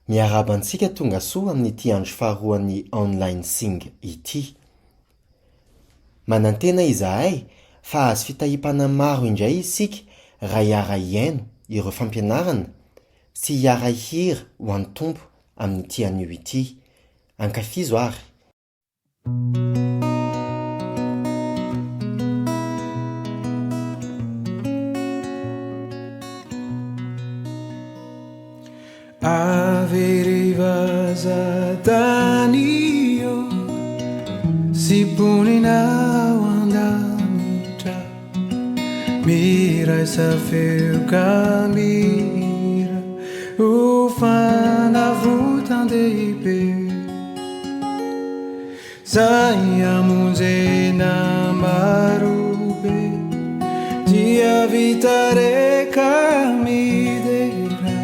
Miarabantsika tonga soa amin'ity andro faharoan'ny online sing ity. Manantena izahay fa azo fitahim-pana maro indray isika raha hiara hiaino ireo fampianarana sy hiara hira ho an'ny tompo amin'ity anio ity. Ankafizo ary. Averiva Danio si puninau andamitra mira safeu camira ufana vutandeipe Zaya munzena marube dia vitare camidera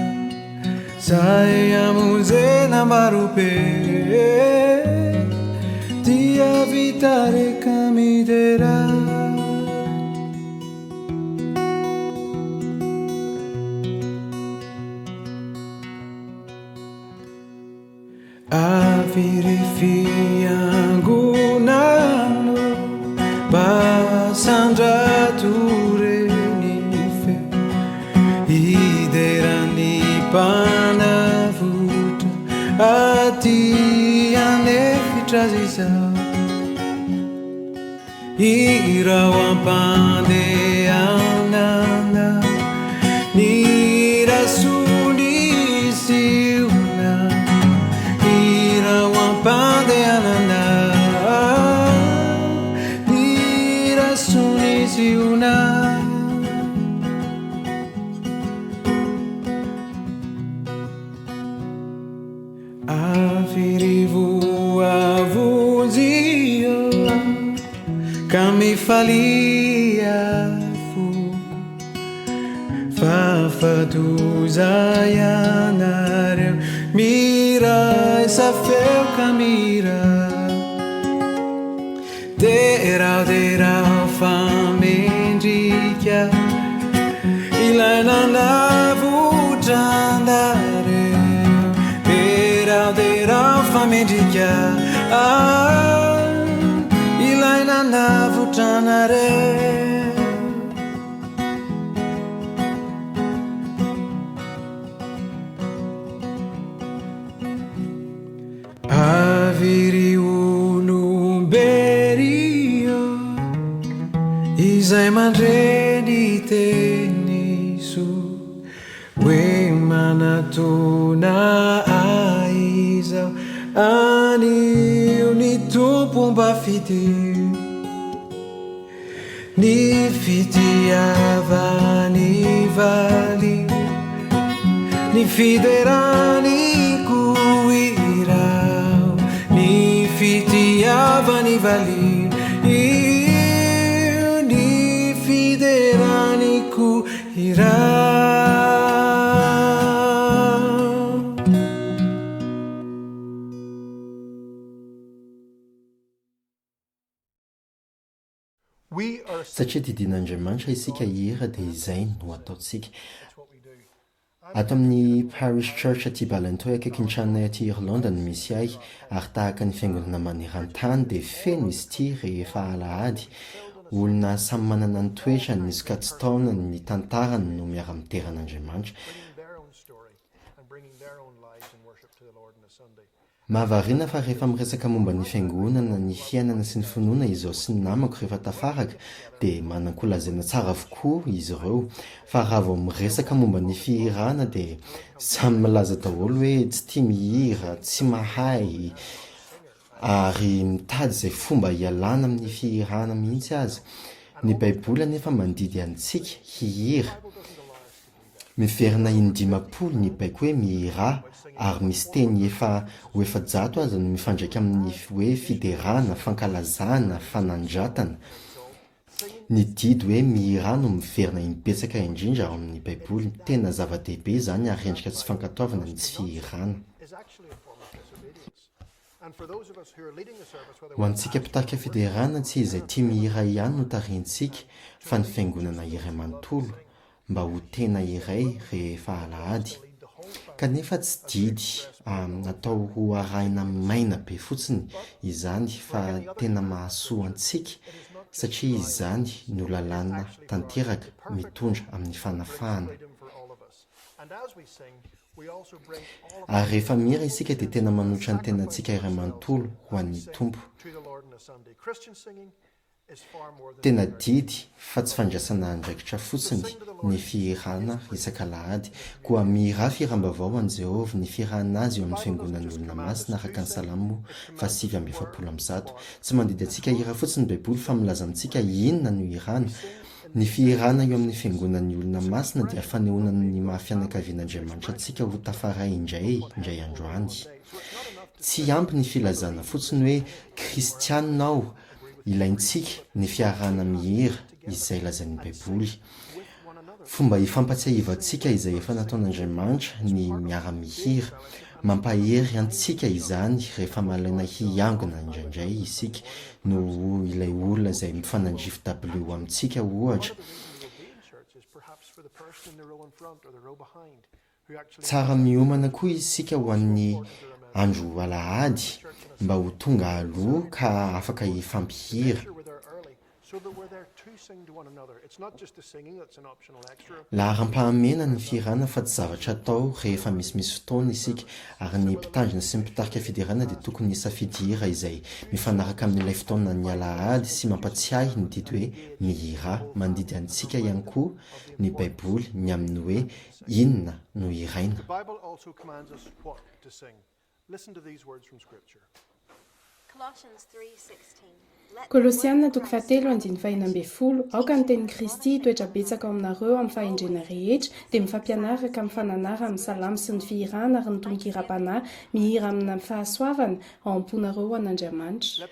Zaya munzena marube dia vitare camidera Avirifiangunano basandra turenife iderani panavuta ati anefitraziza irawampande anana nirasunisiuna irawampande anana nirasunisiuna Avirivu avuzio Kami falia fuku Fafatuzayanario Mira essa feu camira Derau famendica Ilainana vujandare Derau famendica Ilainana vujandare Aviri ulumberio Izay mandreny teniso Hoe manatona aizao Anio ny tompo mba fiteo Ny fitiavany valio Ny fiderany koirao Ny fitiavany valio Ny fiderany koirao Satria didin'Andriamanitra isika hira dia izay no ataontsika. Ato amin'ny Parish Church aty Balantoy akaiky ny tranonay aty Irlanda no misy ahy ary tahaka ny fiangonana maneran-tany dia feno izy ity rehefa alahady. Olona samy manana ny toetrany, ny sokatsy-taonany, ny tantarany no miara-miteran'Andriamanitra. Mahavariana fa rehefa miresaka momba ny fiangonana, ny fiainana sy ny finoana izao sy ny namako rehefa tafaraka dia manan-kolazana tsara avokoa izy ireo. Fa raha vao miresaka momba ny fihirana dia samy milaza daholo hoe tsy tia mihira, tsy mahay ary mitady izay fomba hialana amin'ny fihirana mihitsy aza. Ny Baiboly anefa mandidy antsika hihira. Miverina 50 ny baiko hoe mihira ary misy teny efa 700 aza no mifandraika amin'ny hoe fiderana, fankalazana, fanandratana. Ny didy hoe mihira no miverina imbetsaka indrindra ao amin'ny Baiboly. Tena zava-dehibe izany ary endrika tsy fankatoavana ny tsy fihirana. Ho antsika mpitarika fiderana tsy izay tia mihira ihany no tariantsika fa ny fiangonana iray manontolo mba ho tena iray rehefa alahady. kanefa tsy didy natao ho arahina maina be fotsiny izany fa tena mahasoa antsika satria izany no lalàna tanteraka mitondra amin'ny fanafahana. Ary rehefa mihira isika dia tena manotra ny tenantsika iray manontolo ho an'ny Tompo. Tena didy fa tsy fandraisana andraikitra fotsiny ny fihirana isaka lahady, koa mihira firam-baovao an Jehovah ny fihirana azy eo amin'ny fiangonan'ny olona masina araka ny Salamo 7:70. Tsy mandidy antsika hira fotsiny Baiboly fa milaza amintsika inona no hirana. Ny fihirana eo amin'ny fiangonan'ny olona masina dia fanehoana ny mahafianakavian'Andriamanitra antsika ho tafaray indray androany. Tsy ampy ny filazana fotsiny hoe kristianina aho, ilaintsika ny fiarahana mihira izay lazain'ny Baiboly. Fomba hifampatsiahivantsika izay efa nataon'Andriamanitra ny miara-mihira, mampahery antsika izany rehefa malaina hiangona indraindray isika no ilay olona izay mifanandrify dabilio amintsika ohatra. Tsara miomana koa isika ho an'ny andro alahady mba ho tonga aloha ka afaka hifampihira. Laharam-pahamena ny fihirana fa tsy zavatra atao rehefa misy fotoana isika, ary ny mpitandrina sy ny mpitarika fidirana dia tokony hisafidy hira izay mifanaraka amin'ilay fotoana ny alahady sy mampatsiahy ny didy hoe mihira. Mandidy antsika ihany koa ny Baiboly ny aminy hoe inona no hiraina. Kolosianina 3:11 aoka ny tenin'i Kristy toetra betsaka ao aminareo amin'ny fahendrena rehetra dia mifampianaraka amin'ny fananara amin'ny salamo sy ny fihirana ary ny tonkiram-panahy mihira amina fahasoavana ao am-ponareo an'Andriamanitra.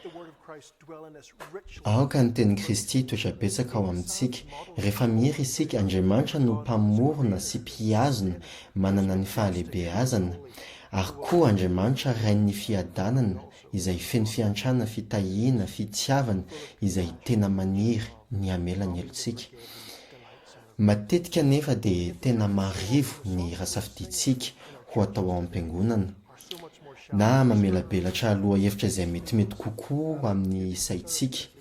Aoka ny tenin'i Kristy toetra betsaka ao amintsika. Rehefa mihira isika, Andriamanitra no mpamorona sy mpiazona manana ny fahalehibeazana, ary koa Andriamanitra rain'ny fiadanana izay feno fiantrana, fitahiana, fitiavana izay tena maniry ny amela ny elontsika. Matetika nefa dia tena marivo ny rasafiditsika ho atao ao am-piangonana na mamelabelatra aloha hevitra izay metimety kokoa amin'ny saitsika.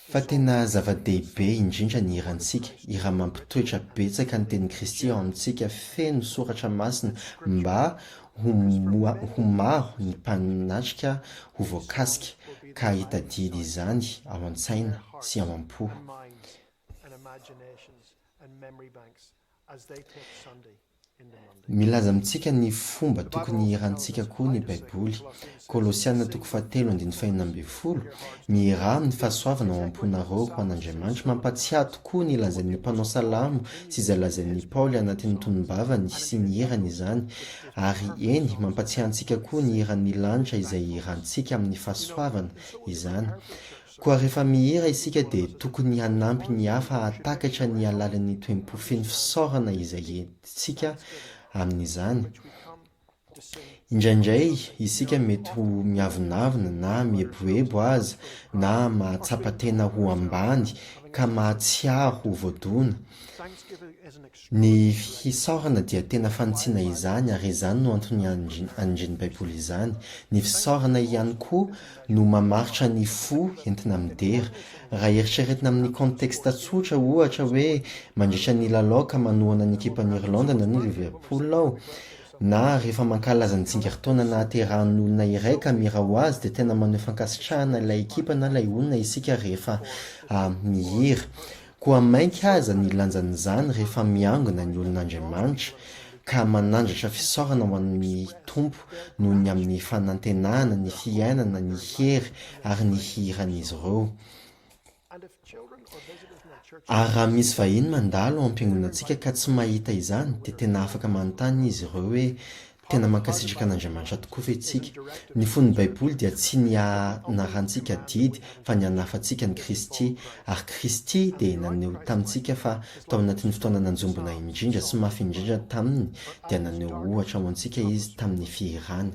Fa tena zava-dehibe indrindra ny hirantsika, hira mampitoetra betsaka ny tenin'i Kristy ao amintsika, feno soratra masina mba ho maro ny mpanatrika ho voakasika ka hitadidy izany ao an-tsaina sy ao am-po. Milaza amintsika ny fomba tokony hirantsika koa ny Baiboly. Kolosianina 4:15 mihira amin'ny fahasoavana ao am-ponareo ho an'Andriamanitra, mampatsiahy tokoa ny lazain'ny mpanao salamo sy izay lazain'ny Paoly anatin'ny tonombavany sy ny hirany izany, ary eny mampatsiahy antsika koa ny hiran'ny lanitra izay hirantsika amin'ny fahasoavana izany. Koa rehefa mihira isika dia tokony hanampy ny hafa hatakatra ny alalan'ny toempo feno fisaorana izay entintsika amin'izany. Indraindray isika mety ho miavonavona na mieboebo aza na mahatsapa-tena ho ambany ka mahatsiahy ho voadona. Ny fisaorana dia tena fanitsiana izany, ary izany no antony andrin'ny Baiboly izany. Ny fisaorana ihany koa no mamaritra ny fo entina midera. Raha eritreretina amin'ny konteksta tsotra ohatra hoe mandritra ny lalao ka manohana ny ekipan'i Irlanda na ny Liverpool ao, na rehefa mankalaza ny tsingeritaona nahaterahan'olona iray ka mira ho azy dia tena maneho fankasitrahana ilay ekipa na ilay olona isika rehefa mihira. Koa mainky aza ny lanjan'izany rehefa miangona ny olon'Andriamanitra ka manandratra fisaorana ho an'ny Tompo noho ny amin'ny fanantenana, ny fiainana, ny hery ary ny hiran'izy ireo. Ary raha misy vahiny mandalo ao am-piangonantsika ka tsy mahita izany dia tena afaka manontany izy ireo hoe tena mankasitraka an'Andriamanitra tokoa ve isika? Ny fon'ny Baiboly dia tsy ny hanarantsika didy fa ny hanafantsika ny Kristy, ary Kristy dia naneho tamintsika fa tao anatin'ny fotoana nanjombona indrindra sy mafy indrindra taminy dia naneho ohatra ho antsika izy tamin'ny fihirany.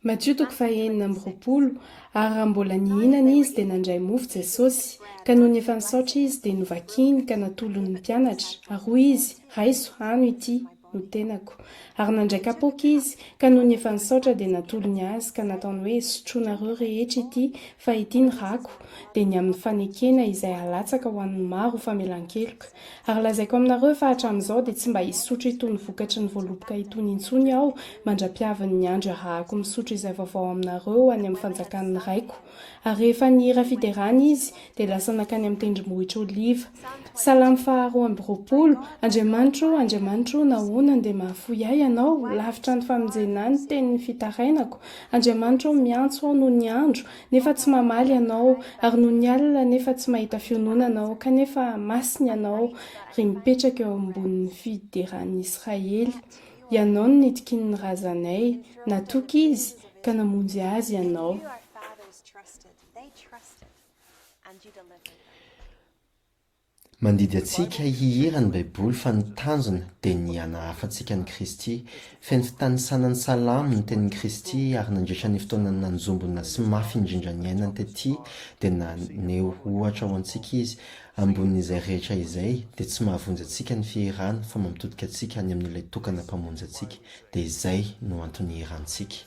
Matio toko fahenina amby roapolo ary raha mbola nihinana izy dia nandray mofo Jesosy ka noho ny efa nisaotra izy dia novakiny ka natolon'ny mpianatra ary hoy izy raiso ano ity no tenako ary nandray kapoaka izy ka noho ny efa nisaotra dia natolony azy ka nataony hoe sotroanareo rehetra ity fa ity ny rako dia ny amin'ny fanekena izay halatsaka ho an'ny maro famelan-keloka ary lazaiko aminareo fa hatramin'izao dia tsy mba hisotro itony vokatry ny voaloboka itony intsony aho mandra-piavin'ny ny andro ahako misotro izay vaovao aminareo any amin'ny fanjakan'ny raiko ary rehefa nihira fiderana izy dia lasa nakany amin'ny tendrombohitra oliva salamy faharoa amby roapolo Andriamanitro nahoana dia mahafoy ahy ianao lavitra ny famonjenany tenin'ny fitarainako Andriamanitro miantso aho noho ny andro nefa tsy mamaly ianao ary noho ny alina nefa tsy mahita fiononanao kanefa masiny ianao ry mipetraka eo ambonin'ny fideran'ny Israely ianao no nitikin'ny razanay natoky izy ka namonjy azy ianao. Mandidy atsika hihira ny baiboly fa ny tanjona dia ny hanahafantsika ny Kristy feno fitanisanany salamo ny tenin'ny Kristy ary nandritra ny fotoanany nanjombona sy mafy indrindra ny ainany tetỳ dia naneho ohatra ho antsika izy ambonin'izay rehetra izay dia tsy mahavonjy antsika ny fihirana fa mampitodika antsika any amin'ilay tokana mpamonjy antsika dia izay no antony hirantsika.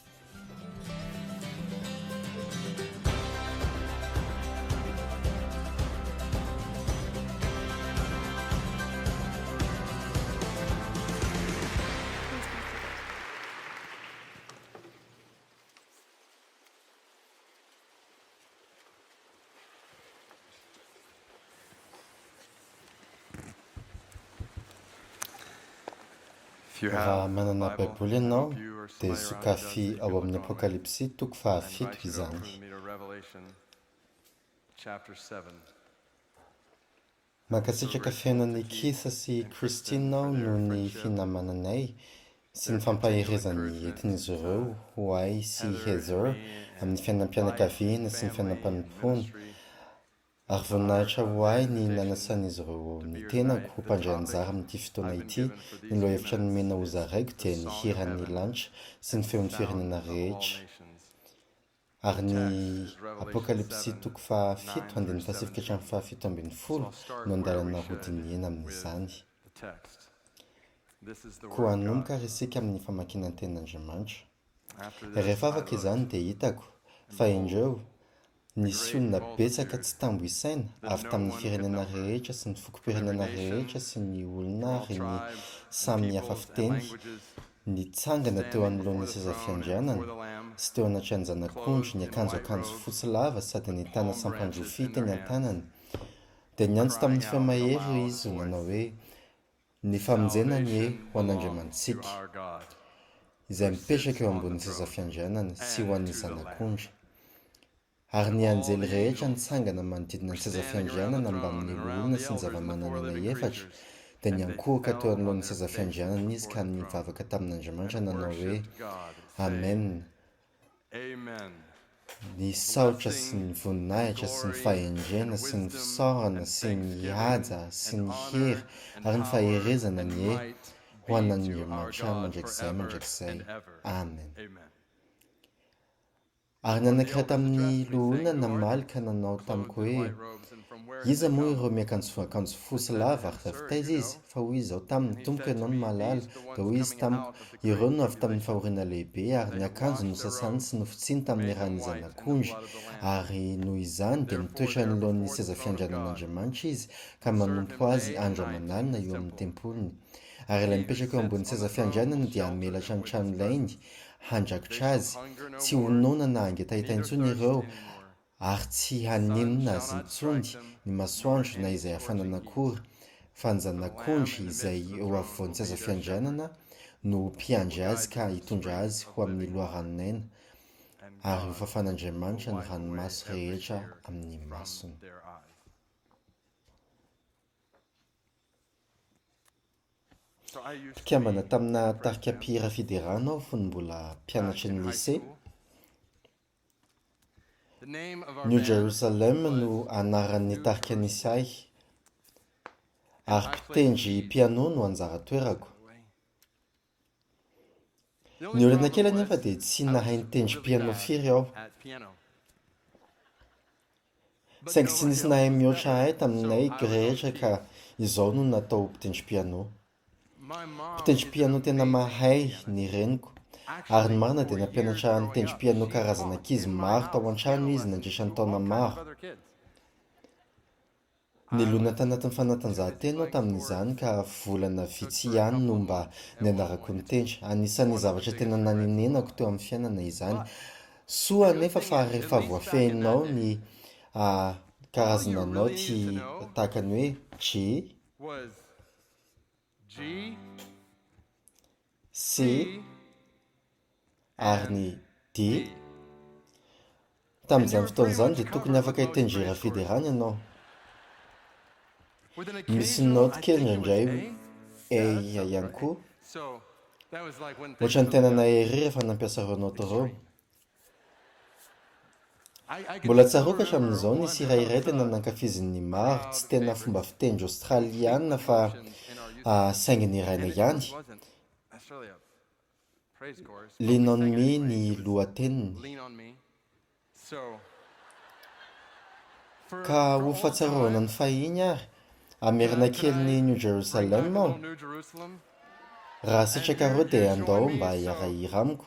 Raha manana baiboly ianao dia sokafy ao amin'ny apokalipsy toko fahafito izany. Mankasitraka fiainan'ny Kisa sy Christine aho noho ny finamananay sy ny fampaherezan'ny entin'izy ireo ho ahy sy Heather amin'ny fiainam-pianakaviana sy ny fiainam-panompoana ary voninahitra ho ahy ny nanasan'izy ireo ny tenako ho mpandray anjara amin'ity fotoana ity ny lohahevitra nomena ho zaraiko dia ny hiran'ny lanitra sy ny feon'ny firenena rehetra ary ny apokalipsy toko fahafito andin'ny pasifika hatramin'ny fahafito ambin'ny folo no andalana rodiny ena amin'izany. Koa hanomboka ary isika amin'ny famakiana ny tenin'Andriamanitra. Rehefa afaka izany dia hitako fa indreo nisy olona betsaka tsy tambo isaina avy tamin'ny firenena rehetra sy ny fokom-pirenena rehetra sy ny olona ary ny samy hafa fiteny nitsangana teo anoloan'ny seza fiandrianana sy teo anatran'ny zanak'ondry ny akanjo fotsy lava sady ny tana sampandrofita ny an-tanany dia niantso tamin'ny fehamahery izy ho nanao hoe ny famonjena ny ho an'Andriamantsika izay mipetraka eo ambonin'ny seza fiandrianana sy ho an'ny zanak'ondry. Ary ny anjely rehetra nitsangana manodidina ny seza fiandrianana mba amin'ny olona sy ny zava-manan'aina efatra dia niankohaka teo anoloan'ny seza fiandrianana izy ka nivavaka tamin'Andriamanitra nanao hoe Amen. Ny saotra sy ny voninahitra sy ny fahendrena sy ny fisaorana sy ny haja sy ny hery ary ny faherezana ny ho an'Andriamanitra mandrakizay. Amen. Ary nanankiray tamin'ny lohona namaly ka nanao tamiko hoe iza moa ireo miakanjo fosy lava ary tafitaiza izy fa hoy izy ao taminy tompoko ianao no mahalala dia hoy izy tamiko ireo no avy tamin'ny fahoriana lehibe ary ny akanjo nosasany sy nofotsiny tamin'ny ran'ny zanak'ondry ary noho izany dia mitoetra anoloan'ny seza fiandrianan'Andriamanitra izy ka manompo azy andro aman'alina eo amin'ny tempolony ary ilay mipetraka eo ambonin'ny seza fiandrianana dia hamelatra ny trano ilainy handrakotra azy tsy honona na angetahita intsony ireo ary tsy haninona azy intsony ny masoandro na izay hafanana akory fa ny zanak'ondry izay eo afovoan'ny seza fiandrianana no mpiandry azy ka hitondra azy ho amin'ny loharanon'aina ary ho fafan'Andriamanitra ny ranomaso rehetra amin'ny masony. Mpikambana tamina tarika mpihira fiderana aho fony mbola mpianatry ny lycée. New Jerusalem no anaran'ny tarika nisy ahy ary mpitendry piano no anjara toerako. Ny olana kely anefa dia tsy nahay nitendry piano firy aho. Saingy tsy nisy nahay mihoatra ahay taminay rehetra ka izao no natao mpitendry piano. Mpitendry piano tena mahay ny reniko, ary ny marina dia nampianatra nitendry piano karazana ankizy maro tao an-trano izy nandritra ny taona maro. Nilona tanatin'ny fanatanjahantena aho tamin'izany ka volana vitsy ihany no mba nianarako nitendry. Anisan'ny zavatra tena nanenenako teo amin'ny fiainana izany. Soa anefa fa rehefa voafehinao ny karazana naoty tahaka ny hoe G, C ary ny D. Tamin'izany fotoan'izany dia tokony afaka hitendrera federany ianao. Misy naoty kely indraindray A ihany koa. Ohatran'ny tena nahery rehefa nampiasa ireo naoty ireo. Mbola tsaroako hatramin'izao nisy hira iray tena nankafizin'ny maro, tsy tena fomba fitendry Australiana fa saingy ny raina ihany. Lean on me ny lohateniny. Ka ho fahatsiarovana ny fahiny ary, amerina kely ny New Jerusalem aho. Raha sitraka reo dia andao mba hiara-hira amiko.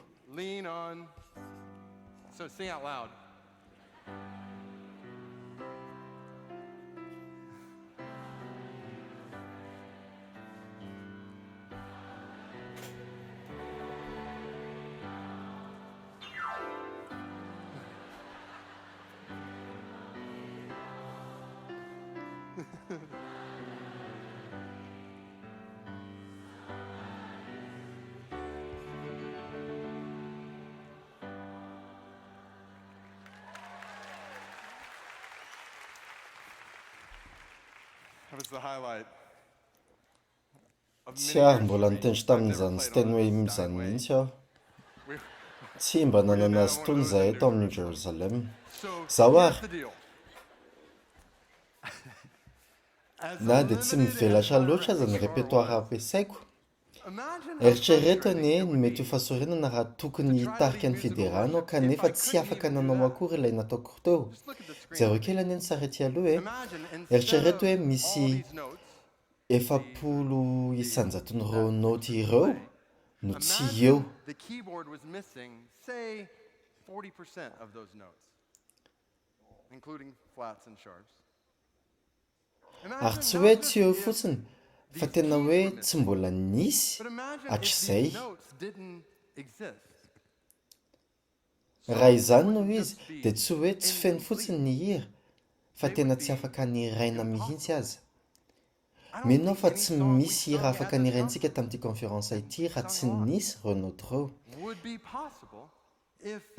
Tsy ary mbola nitendry tamin'izany sy teny hoe mizany mihitsy aho. Tsy mba nanana azy tony izahay tao amin'ny New Jerusalem. Zaho ary na dia tsy mivelatra loatra aza ny repertoara ampiasaiko. Eritrereto anie ny mety ho fahasorenana raha tokony hitarika ny fiderano kanefa tsy afaka nanao akory ilay nataoko teo. Jereo kely anie ny sarety aloha e. Eritrereto hoe misy 700 isanjaton'ireo naoty ireo no tsy eo. Ary tsy hoe tsy eo fotsiny, fa tena hoe tsy mbola nisy hatr'izay. Raha izany no izy dia tsy hoe tsy feno fotsiny ny hira, fa tena tsy afaka niraina mihitsy aza. Mino aho fa tsy misy hira afaka niraintsika tamin'ity conférence ity raha tsy nisy ireo naoty ireo.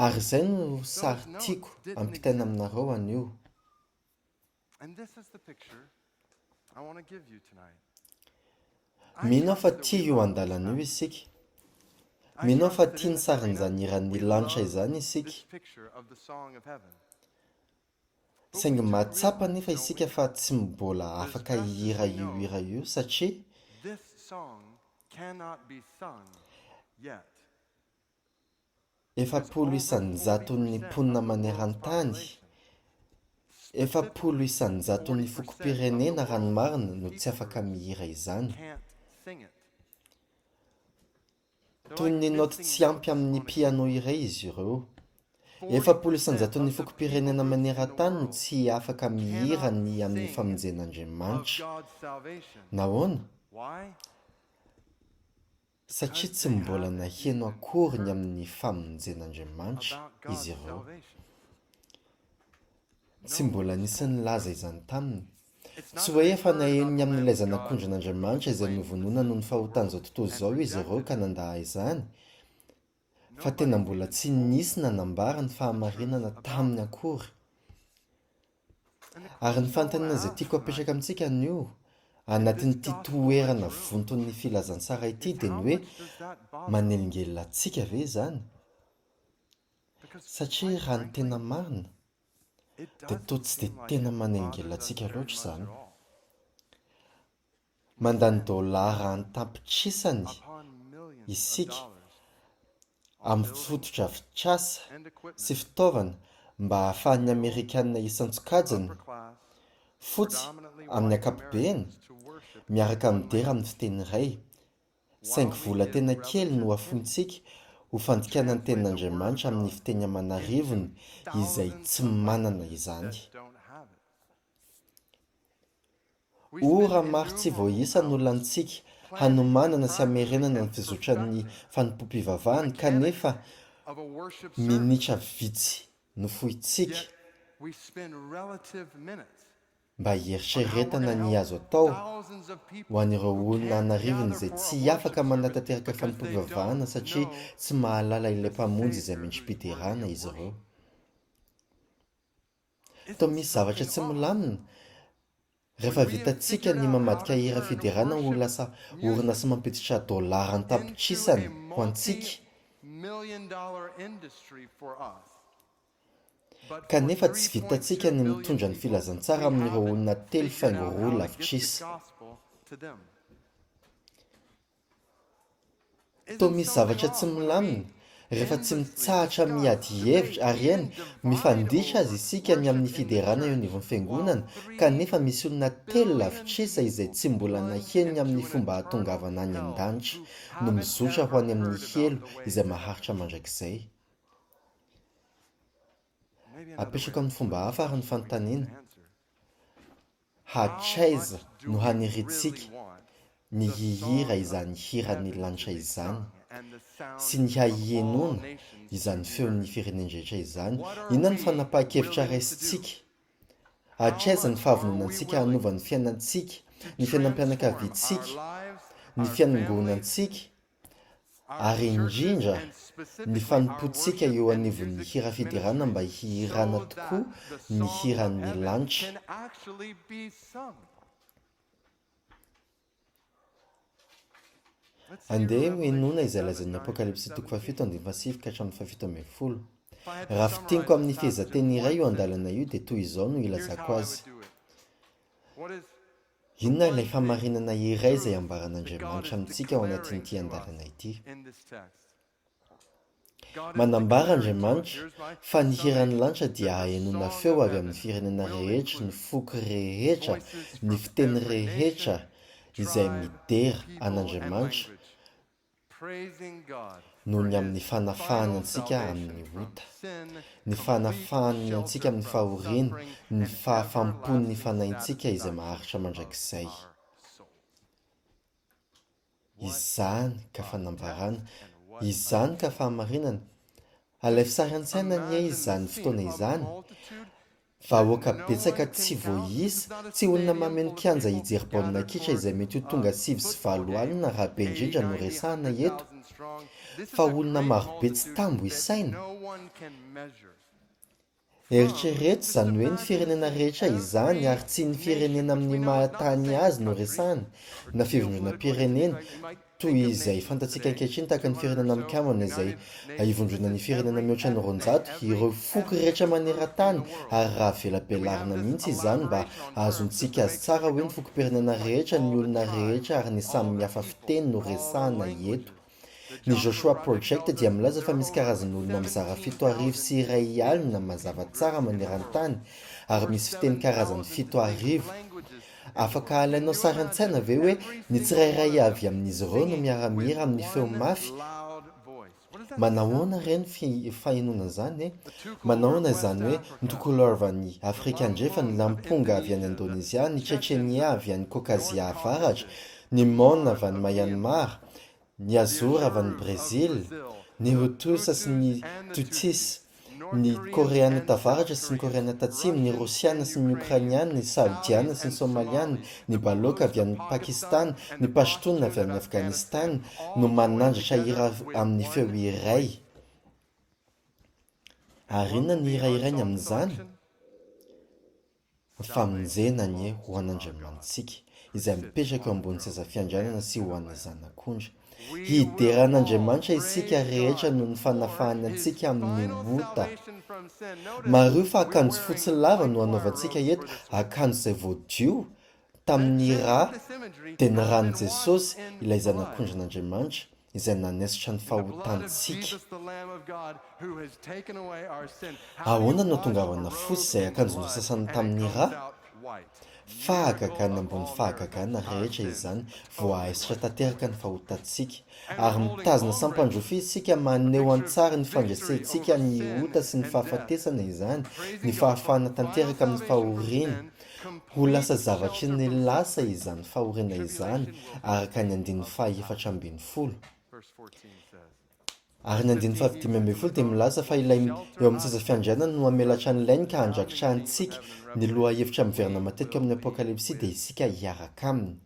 Ary izay no sary tiako ampitaina aminareo anio. Mino aho fa tia io andalana io isika. Mino aho fa tia ny sarin'izany hiran'ny lanitra izany isika. Saingy mahatsapa nefa isika fa tsy mbola afaka hihira io hira io satria efapolo isanjaton'ny mponina maneran-tany, 700 isanjaton'ny fokom-pirenena raha ny marina no tsy afaka mihira izany. Toy ny naoty tsy ampy amin'ny piano iray izy ireo. 700 isanjaton'ny fokom-pirenena maneran-tany no tsy afaka mihira ny amin'ny famonjen'Andriamanitra. Nahoana? Satria tsy mbola naheno akory ny amin'ny famonjen'Andriamanitra izy ireo. Tsy mbola nisy nilaza izany taminy. Tsy hoe efa naheno ny amin'ilay zanak'ondrin'Andriamanitra izay novonona noho ny fahotan'izao tontolo izao izy ireo ka nandahy izany. Fa tena mbola tsy nisy nanambara ny fahamarinana taminy akory. Ary ny fanontaniana izay tiako apetraka amintsika anio anatin'ity toerana vonton'ny filazantsara ity dia ny hoe manelingelina antsika ve izany? Satria raha ny tena marina dia toa tsy dia tena manelingelina antsika loatra izany. Mandany dolara an-tampitrisany isika amin'ny fototra fitrasa sy fitaovana mba hahafahan'ny Amerikanina isan-tsokajiny fotsy amin'ny ankapobeny miaraka midera amin'ny fiteny iray. Saingy vola tena kely no afontsika ho fandikanan'ny tenin'Andriamanitra amin'ny fiteny aman'arivony izay tsy manana izany. Ora maro tsy voaisa no lantsika hanomanana sy hamerenana ny fizotran'ny fanompom-pivavahany kanefa minitra vitsy no fohitsika mba hieritreretana ny azo atao ho an'ireo olona anarivony izay tsy afaka manatanteraka fanompom-pivavahana satria tsy mahalala ilay mpamonjy izay mentrim-piderana izy ireo. Toa misy zavatra tsy milamina rehefa vitantsika ny mamadika hira fiderana ho lasa orinasa mampiditra dolara an-tapitrisany ho antsika. Kanefa tsy vitantsika ny mitondra ny filazantsara amin'ireo olona telo faingo roa lavitrisa. Toa misy zavatra tsy milamina rehefa tsy mitsahatra miady hevitra ary eny mifanditra azy isika ny amin'ny fiderana eo anivon'ny fiangonana kanefa misy olona telo lavitrisa izay tsy mbola naheny amin'ny fomba hatongavana any an-danitra no mizotra ho any amin'ny helo izay maharitra mandrakizay. Apetraka amin'ny fomba hafa ary ny fanontaniana. Hatraiza no haniritsika ny hihira izany hiran'ny lanitra izany sy ny hahihenoana izany feon'ny firenendrehetra izany? Inona ny fanapahan-kevitra raisitsika? Hatraiza ny fahavononantsika hanovany fiainantsika, ny fiainam-pianakaviantsika, ny fianangonantsika ary indrindra ny fanompoantsika eo anivon'ny hira fiderana mba hihirana tokoa ny hiran'ny lanitra. Andeha henona izay lazain'ny Apokalipsy 7:7-7. Raha fitiniko amin'ny fehezanteny iray io andalana io dia toy izao no ilazako azy. Inona ilay famarinana iray izay ambaran'Andriamanitra amintsika ao anatin'ity andalana ity? Manambara Andriamanitra fa ny hiran'ny lanitra dia hahenona feo avy amin'ny firenena rehetra, ny foky rehetra, ny fiteny rehetra izay midera an'Andriamanitra noho ny amin'ny fanafahany antsika amin'ny ota, ny fanafahany antsika amin'ny fahoriana, ny fahafampony ny fanahintsika izay maharitra mandrakizay. Izany ka fanambarana, izany ka fahamarinana. Alaivo sary an-tsaina ny izany fotoana izany. Vahoaka betsaka tsy voaisa, tsy olona mameno kianja hijery baolina kitra izay mety ho tonga 5 sy 7 alina raha be indrindra no resahana eto, fa olona marobe tsy tambo isaina. Eritrereto izany hoe ny firenena rehetra izany ary tsy ny firenena amin'ny mahatany azy no resahana na fivondronam-pirenena toy izay fantatsika ankehitriny tahaka ny firenena mikambana izay hivondrona ny firenena mihoatra ny 200 ireo foky rehetra maneran-tany ary raha velabelarina mihitsy izany mba ahazontsika azy tsara hoe ny fokom-pirenena rehetra ny olona rehetra ary ny samy mihafa fiteny no resahana eto. Ny Joshua Project dia milaza fa misy karazan'olona mizara 7,1 alina mazava tsara maneran-tany ary misy fiteny karazany 7,000. Afaka alainao sary an-tsaina ve hoe ny tsirairay avy amin'izy ireo no miara-mihira amin'ny feo mafy? Manahoana ireny fahenona izany? Manahoana izany hoe ny Tukulor avy any Afrika andrefa, ny Lamponga avy any Indonezia, ny Tchétchénia avy any Caucasia avaratra, ny Mon avy any Myanmar, ny Azor avy any Brésil, ny Hutus sy ny Tutsis, ny Koreana tavaratra sy ny Koreana tatsimo, ny Rosiana sy ny Ukrainiana, ny Saudiana sy ny Somaliana, ny Baloka avy any Pakistan, ny Pashtun avy any Afghanistan no manandratra hira amin'ny feo iray. Ary inona ny hira irainy amin'izany? Famonjenany ho an'Andriamantsika izay mipetraka eo ambony seza fiandrianana sy ho an'ny zanak'ondry. Hideran'Andriamanitra isika rehetra no ny fanafahany antsika amin'ny ota. Mareo fa akanjo fotsy lava no anaovantsika eto, akanjo izay voadio tamin'ny rà dia ny ràn'i Jesosy ilay zanak'ondrin'Andriamanitra. izay nanesitra ny fahotantsika. Ahoana no tongavana fotsy izay akanjo sasany tamin'ny rà? Fahagagana ambony fahagagana rehetra izany voahaisitra tanteraka ny fahotantsika, ary mitazona sampandrofia isika maneho an-tsara ny fandraisentsika ny ota sy ny fahafatesana izany, ny fahafahana tanteraka amin'ny fahoriana, ho lasa zavatry ny lasa izany fahoriana izany, araka ny 14:7. Ary ny 15:15 dia milaza fa ilay eo amin'ny seza fiandrianana no hamelatra an'ilay ka handrakitra antsika ny loha hevitra miverina matetika amin'ny apokalipsy dia isika hiaraka aminy.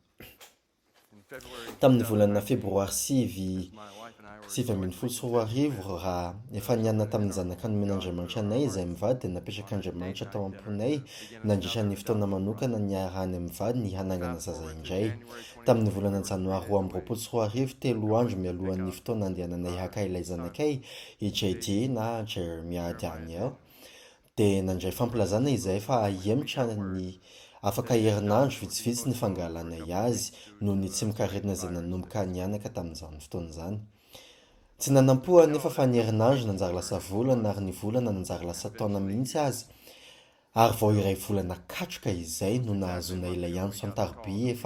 Tamin'ny volana febroary 7 raha efa nianana tamin'ny zanaka nomen'Andriamanitra anay izay mivady dia napetrak'Andriamanitra tao am-ponay nandritra ny fotoana manokana niarahany amin'ny vady ny hanangana zaza indray. Tamin'ny volana janoary 2024 3 andro mialohan'ny fotoana andehananay haka ilay zanakay i JD na Jeremiah Daniel dia nandray fampilazana izay fa hiemitra ny afaka herinandro vitsivitsy ny fangalanay azy noho ny tsy mikaretina izay nanomboka nianaka tamin'izany fotoana izany. Tsy nanampoa nefa fa ny herinandro nanjary lasa volana ary ny volana nanjary lasa taona mihitsy azy. Ary vao iray volana katroka izay no nahazonay ilay antso an-tariby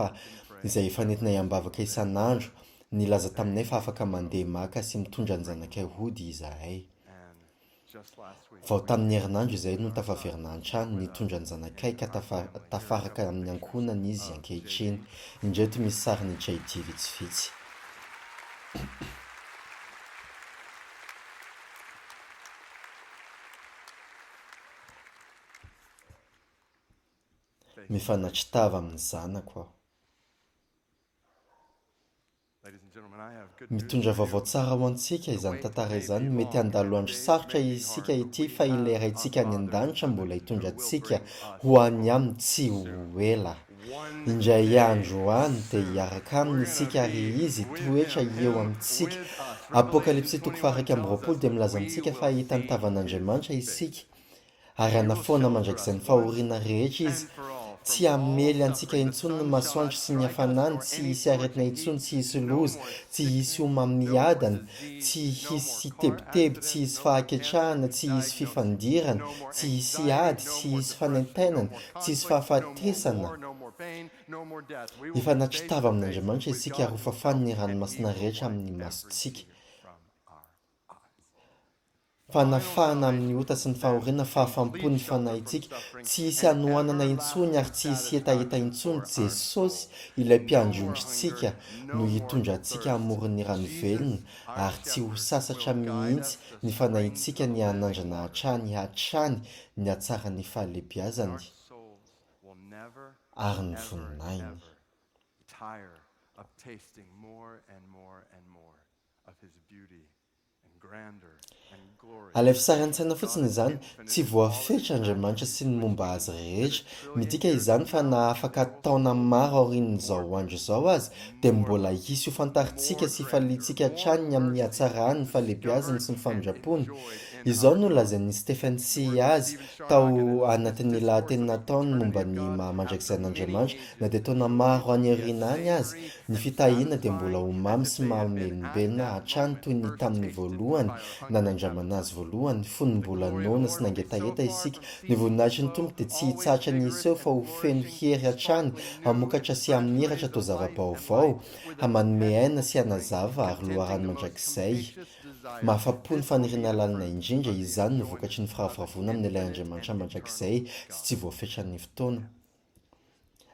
izay efa nentinay ambavaka isan'andro, nilaza taminay fa afaka mandeha maka sy mitondra ny zanakay hody izahay. Vao tamin'ny herinandro izay no tafaverina an-trano nitondra ny zanakay ka tafaraka amin'ny ankohonana izy ankehitriny. Indreto misy sariny JD vitsivitsy. Mifanatritava amin'ny zanako aho. Mitondra vaovao tsara ho antsika izany tantara izany, mety handalo andro sarotra isika ity fa ilay raintsika any an-danitra mbola hitondra antsika ho any aminy tsy ho ela. Indray andro any dia hiaraka aminy isika ary izy toetra eo amintsika. Apokalipsy 1:20 dia milaza amintsika fa hita ny tavan'Andriamanitra isika ary anafoana mandrakizay ny fahoriana rehetra izy. Tsy hamely antsika intsony ny masoandro sy ny hafanana, tsy hisy aretina intsony, tsy hisy loza, tsy hisy homamiadana, tsy hisy tebiteby, tsy hisy fahaketrahana, tsy hisy fifandirana, tsy hisy ady, tsy hisy fanentenana, tsy hisy fahafatesana. Ifanatritava amin'Andriamanitra isika ary ho fafany ny ranomasina rehetra amin'ny masontsika. Fanafahana amin'ny ota sy ny fahoriana, fahafampony fanahitsika, tsy hisy hanohanana intsony ary tsy hisy hetaheta intsony. Jesosy ilay mpiandrondritsika no hitondra antsika hamoron'ny rano velona ary tsy ho sasatra mihitsy ny fanahitsika ny hanandrana hatrany ny hatsarany fahalebiazany ary ny voninainy. Alefy sary an-tsaina fotsiny izany, tsy voafetra Andriamanitra sy ny momba azy rehetra. Midika izany fa na afaka taona maro aorian'izao andro izao azy, dia mbola hisy ho fantaritsika sy hifaliantsika hatrany amin'ny hatsarany, ny fahalebiazany sy ny famindrapony. Izao no lazain'ny Stephen Sy azy tao anatin'ny lahateny nataony momba ny mandrakizay an'Andriamanitra, na dia taona maro any aoriana any azy, ny fitahiana dia mbola ho mamy sy mahamelombelona hatrany toy ny tamin'ny voalohany nanandramana azy voalohany. Fony mbola noana sy nangetaheta isika. Ny voninahitry ny tompo dia tsy hitsatra ny iseho fa ho feno hery hatrany, hamokatra sy hamiratra atao zava-baovao, hamanome aina sy hanazava ary loharano mandrakizay. Mahafapo ny faniriana lalina indrindra, izany no vokatry ny firavoravoana amin'ny ilay Andriamanitra mandrakizay sy tsy voafetran'ny fotoana.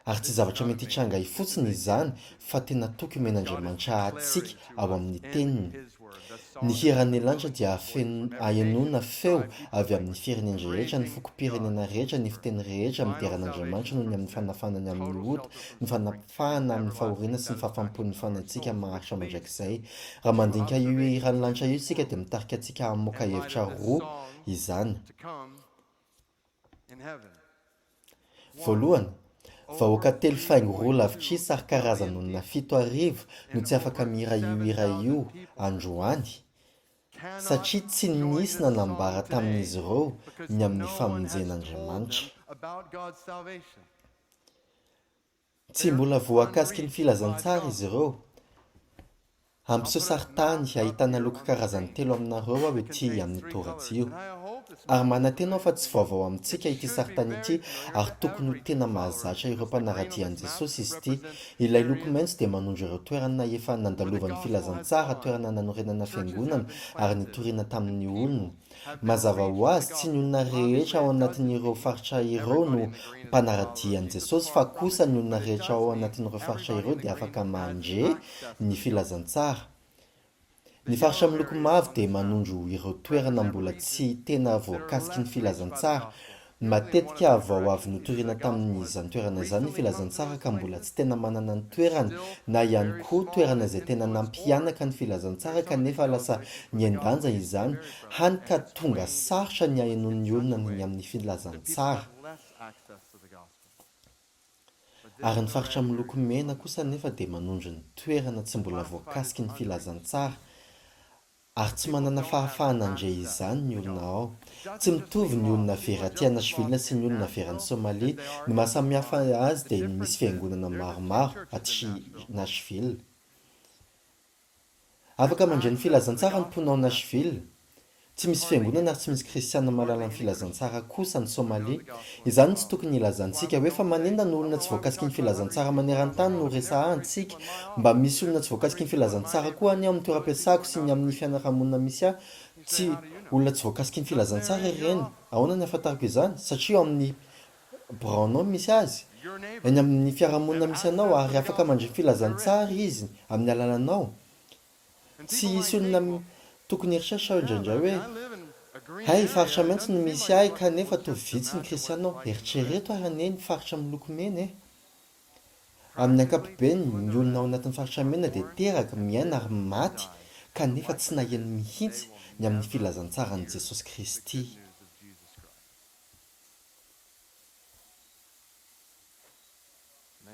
Ary tsy zavatra mety hitranga fotsiny izany fa tena toky omen'Andriamanitra antsika ao amin'ny teniny. Ny hiran'ny lanitra dia hahenoana feo avy amin'ny firenena rehetra, ny fokom-pirenena rehetra, ny fiteny rehetra mideran'Andriamanitra noho ny amin'ny fanafanany amin'ny ota, ny fanafahana amin'ny fahoriana sy ny fahafampony fanantsika maharitra mandrakizay. Raha mandinika io hiran'ny lanitra io isika dia mitarika antsika hamoaka hevitra roa izany. Voalohany, vahoaka 3 faingo roa lavitrisy ary karazany olona 7,000 no tsy afaka mihira io hira io androany, satria tsy nisy nanambara tamin'izy ireo ny amin'ny famonjen'Andriamanitra. Tsy mbola voakasiky ny filazantsara izy ireo. ampiseho saritany ahitana loko karazany 3 aminareo aho ety amin'ny toratsio. Ary manantena aho fa tsy vaovao amintsika ity saritany ity, ary tokony ho tena mahazatra ireo mpanaradian'i Jesosy izy ity. Ilay loko maitso dia manondro ireo toerana efa nandalovan'ny filazantsara, toerana nanorenana fiangonana ary nitoriana tamin'ny olona. Mazava ho azy tsy ny olona rehetra ao anatin'ireo faritra ireo no mpanaradian'i Jesosy, fa kosa ny olona rehetra ao anatin'ireo faritra ireo dia afaka mandre ny filazantsara. Ny faritra miloko mavo dia manondro ireo toerana mbola tsy tena voakasiky ny filazantsara. Matetika vao avy notoriana tamin'izany toerana izany ny filazantsara ka mbola tsy tena manana ny toerana, na ihany koa toerana izay tena nampianaka ny filazantsara kanefa lasa niendanja izany, hany ka tonga sarotra ny hahenon'ny olona ny amin'ny filazantsara. Ary ny faritra miloko mena kosa nefa dia manondro ny toerana tsy mbola voakasiky ny filazantsara, ary tsy manana fahafahana andre izany ny olona ao. Tsy mitovy ny olona very aty Nashville sy ny olona very any Somalia. Ny mahasamihafa azy dia misy fiangonana maromaro aty Nashville. Afaka mandre ny filazantsara ny mponao Nashville. Tsy misy fiangonana ary tsy misy kristiana malala ny filazantsara kosa ny Somalia. Izany tsy tokony ilazantsika hoe fa manenda ny olona tsy voakasiky ny filazantsara maneran-tany no resahantsika. Mba misy olona tsy voakasiky ny filazantsara koa any amin'ny toeram-piasako sy ny amin'ny fianaramonina misy ahy. Tsy olona tsy voakasiky ny filazantsara ireny. Ahoana ny ahafantarako izany? Satria ao amin'ny braonao misy azy. Eny amin'ny fiarahamonina misy anao ary afaka mandre filazantsara izy amin'ny alalanao. Tsy hisy olona tokony eritreritra indraindray hoe hay faritra maitso no misy ahy kanefa toa vitsy ny kristianao. Eritrereto ary ane ny faritra miloko mena. Amin'ny ankapobeny ny olona ao anatin'ny faritra mena dia teraka miaina ary maty kanefa tsy naheno mihitsy ny amin'ny filazantsaran'i Jesosy Kristy.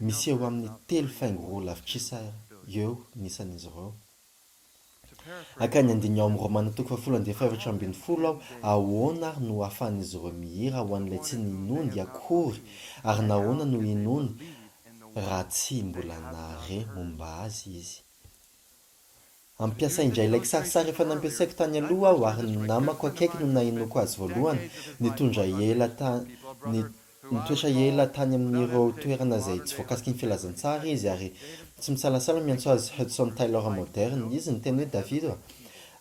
Misy eo amin'ny 3 faingo roa lavitrisa eo nisan'izy ireo. Akany andiny ao amin'ny Romana 10:12 aho, ahoana ary no ahafahan'izy ireo mihira ho an'ilay tsy ninony akory, ary nahoana no inony raha tsy mbola nahare momba azy izy. Ampiasa indray ilay kisarisary efa nampiasaiko tany aloha aho ary ny namako akaiky no nahinoko azy voalohany, nitoetra ela tany amin'ireo toerana izay tsy voakasiky ny filazantsara izy ary tsy misalasala miantso azy Hudson Taylor moderne. Izy ny teny hoe David,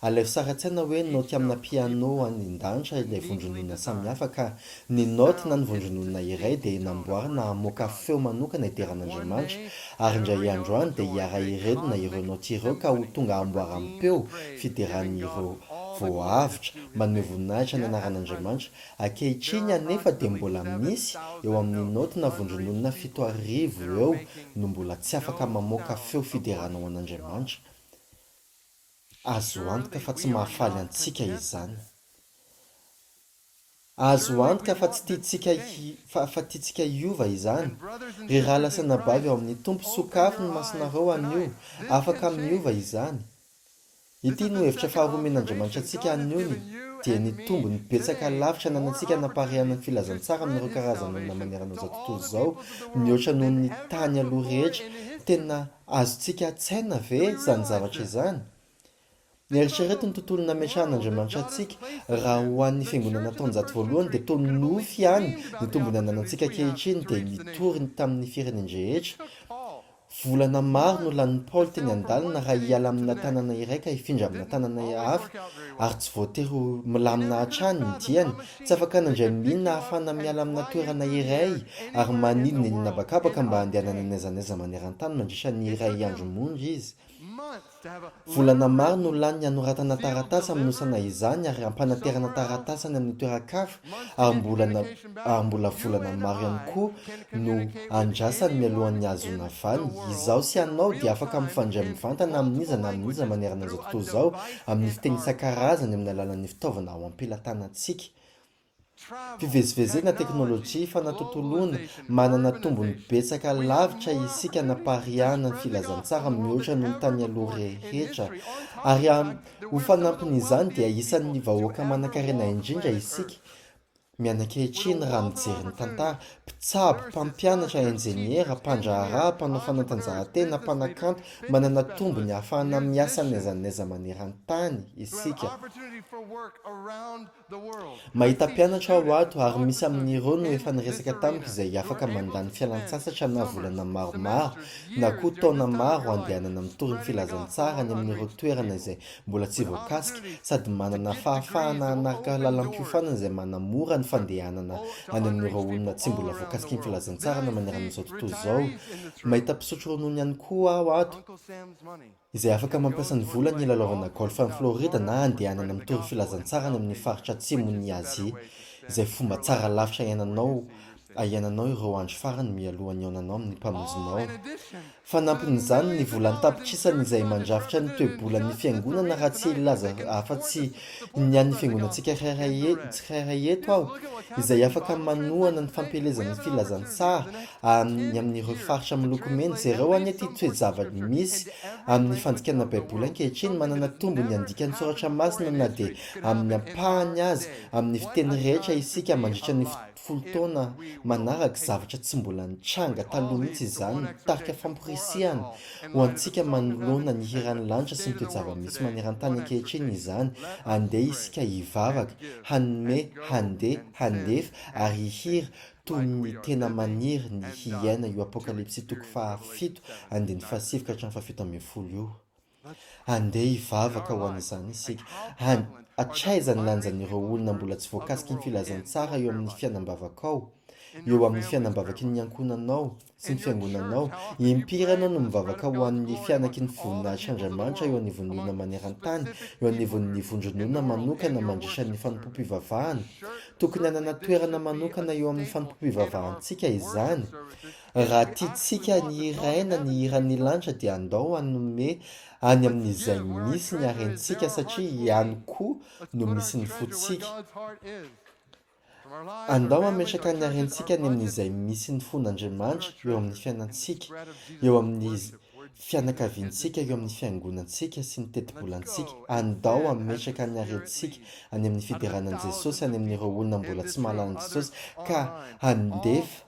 alefo sary an-tsaina hoe noty amina piano an-danitra ilay vondron'olona samihafa ka ny noty na ny vondron'olona iray dia namboarina hamoaka feo manokana iteran'Andriamanitra, ary indray andro any dia hiara-iredona ireo noty ireo ka ho tonga amboaram-peo fideran'ireo voavitra manome voninahitra ny anaran'Andriamanitra. Ankehitriny anefa dia mbola misy eo amin'ny noty na vondron'olona 7,000 eo no mbola tsy afaka mamoaka feo fiderana ho an'Andriamanitra. Azo antoka fa tsy mahafaly antsika izany. Azo antoka fa tsy tiantsika hiova izany. Ry raha lasa nabavy ao amin'ny tompo, sokafo ny masonareo anio, afaka miova izany. Ity no hevitra faharomen'Andriamanitra antsika anio dia ny tombo ny betsaka lavitra nanantsika naparehana ny filazantsara amin'ireo karazan'olona manerana izao tontolo izao, mihoatra noho ny tany aloha rehetra. Tena azontsika tsaina ve izany zavatra izany? Eritrereto ny tontolo nametrahan'Andriamanitra antsika raha ho an'ny fiangonana taonjato voalohany dia toa nofy ihany ny tombony ananantsika ankehitriny dia mitoriny tamin'ny firenendrehetra. Volana maro no lanin'i Paoly teny an-dalana raha hiala amina tanàna iray ka hifindra amina tanàna hafa, ary tsy voatery ho milamina hatrany ny diany. Tsy afaka nandray minona ahafahana miala amina toerana iray ary manidina eny habakabaka mba handehanana n'aiza n'aiza maneran-tany mandritra ny iray andro monja izy. Volana maro no lany anoratana taratasy aminosana izany ary ampanaterana taratasany amin'ny toeran-kafa, ary mbola volana maro ihany koa no andrasany mialohan'ny azona vany. Izaho sy anao dia afaka mifandray mivantana amin'iza na amin'iza manerana izao tontolo izao amin'ny fiteny isan-karazany amin'ny alalan'ny fitaovana ao am-pelantanantsika. Fivezivezena teknôlôjia fanatontoloana manana tombony betsaka lavitra isika naparihana ny filazantsara mihoatra noho ny tany aloha rehetra, ary ho fanampin'izany dia isan'ny vahoaka manan-karena indrindra isika. mianan-kehitriny raha mijery ny tantara mpitsabo mpampianatra enjeniera mpandraharaha mpanao fanatanjahantena mpanakanto manana tombony ahafahana miasa n'aiza maneran-tany isika mahita mpianatra ao ato ary misy amin'ireo no efa niresaka tamiko izay afaka mandany fialan-tsasatra na volana maromaro na koa taona maro andehanana mitory ny filazantsara ny amin'ireo toerana izay mbola tsy voakasika sady manana fahafahana anaraka lalam-piofanana izay manamora ny fandehanana any amin'ireo olona tsy mbola voakasika ny filazantsara na maneran'izao tontolo izao. Mahita mpisotro ronono ihany koa ao ato izay afaka mampiasa ny vola ny lalaovana golf amin'ny Florida na andehanana mitory filazantsara ny amin'ny faritra atsimon'ny Azia izay fomba tsara lavitra ahiananao ireo andro farany mialohan'ny aonanao amin'ny mpamonjinao. Fanampin'izany ny volany tapitrisany izay mandrafitra ny toe-bolan'ny fiangonana raha tsy ilaza afa-tsy ny an'ny fiangonantsika tsirairay eto aho izay afaka manohana ny fampelezan'ny filazantsara amin'ireo faritra miloko mena izay ireo any aty toe-javatra misy amin'ny fandikana baiboly ankehitriny manana tombony andika ny soratra masina na dia amin'ny ampahany azy amin'ny fiteny rehetra isika mandritra ny folo taona manaraka zavatra tsy mbola nitranga taloha mihitsy izany mitarika famporisihana ho antsika manoloana ny hiran'ny lanitra sy ny toe-java-misy maneran-tany ankehitriny izany andeha isika hivavaka hanome handeha handefa ary hihira toy ny tena maniry ny hiaina io apokalipsy toko 7 andiny 7 ka hatramin'ny 7 io andeha hivavaka ho an'izany isika atraiza ny lanjan'ireo olona mbola tsy voakasika ny filazantsara eo amin'ny fiainam-bavaka ao eo amin'ny fiainam-bavaky ny ankonanao sy ny fiangonanao impiry ianao no mivavaka ho an'ny fianaky ny voninahitry'Andriamanitra eo anivon'olona maneran-tany eo anivon'ny vondron'olona manokana mandritra ny fanompom-pivavahana tokony hanana toerana manokana eo amin'ny fanompom-pivavahantsika izany raha tiatsika ny iraina ny iran'ny lanitra dia andao hanome any amin'izay misy ny harentsika satria ihany koa no misy ny fotsika andao mametraka ny harentsika ny amin'izay misy ny fon'Andriamanitra eo amin'ny fiainantsika eo amin'ny fianakaviantsika eo amin'ny fiangonantsika sy ny teti-bolantsika andao ametraka ny harentsika any amin'ny fideranan'i Jesosy any amin'ireo olona mbola tsy mahalala an'i Jesosy ka handefa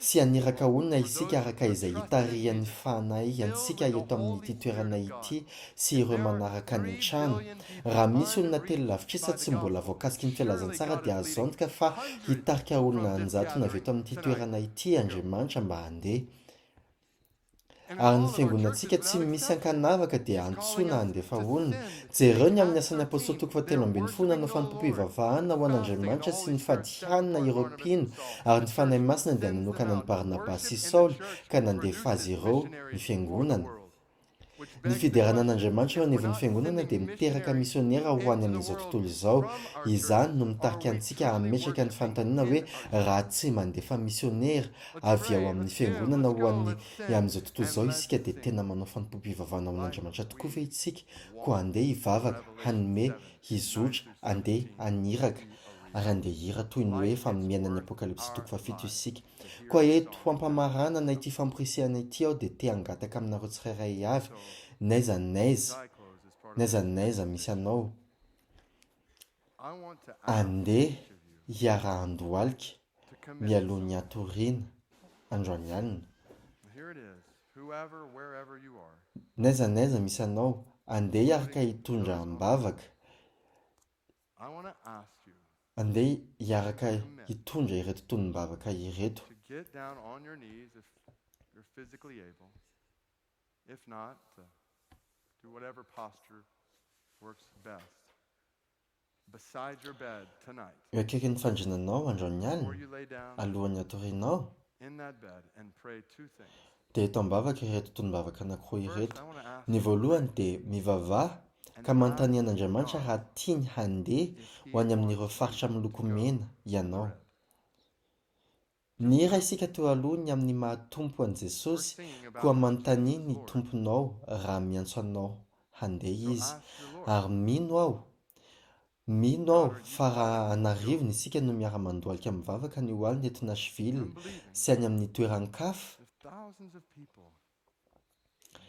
sy aniraka olona isika araka izay hitarihan'ny fanahy antsika eto amin'ity toerana ity sy ireo manaraka ny trano raha misy olona telo lavitrisa tsy mbola voakasika ny filazantsara dia azo antoka fa hitarika olona anjato na avy eto amin'ity toerana ity Andriamanitra mba handeha ary ny fiangonantsika tsy misy ankanavaka dia antsoina handefa olona jereo ny amin'ny asan'ny apôstôly toko 7 nanao fanompom-pivavahana ho an'Andriamanitra sy ny fadihanana ireo mpino ary ny fanahy masina dia nanokana ny Barnaba sy Saoly ka nandefa azy ireo ny fiangonana. Ny fideranan'Andriamanitra eo anivon'ny fiangonana dia miteraka misionera ho any amin'izao tontolo izao izany no mitarika antsika hametraka ny fanontaniana hoe raha tsy mandefa misionera avy ao amin'ny fiangonana ho an'ny amin'izao tontolo izao isika dia tena manao fanompom-pivavahana ho an'Andriamanitra tokoa ve isika koa andeha hivavaka hanome hizotra andeha haniraka ary andeha hira toy ny hoe fanomiana ny apokalipsy toko 7 isika koa eto hampamaranana ity famporisihana ity ao dia te hangataka aminareo tsirairay avy n'aiza misy anao andeha hiara-andohalika mialohan'ny hatoriana androany alina n'aiza misy anao andeha hiaraka hitondra am-bavaka andeha hiaraka hitondra ireto tonom-bavaka ireto do whatever posture works best beside your bed tonight. Eo akaikin'ny fandrinanao androany alina Before you lay down alohan'ny hatorianao in that bed and pray two things. dia eto am-bavaka ireto tonom-bavaka anankiroa First, ireto I want to ask ny voalohany dia mivavaha ka manontanian'Andriamanitra raha tiany handeha ho any amin'ireo faritra miloko mena ianao. Ny hira isika teo aloha ny amin'ny mahatompo an'i Jesosy koa manontania ny tomponao raha miantso anao handeha izy ary mino aho fa raha anarivony isika no miara-mandohalika mivavaka ny ho alina eto Nashville sy any amin'ny toeran-kafa if thousands of people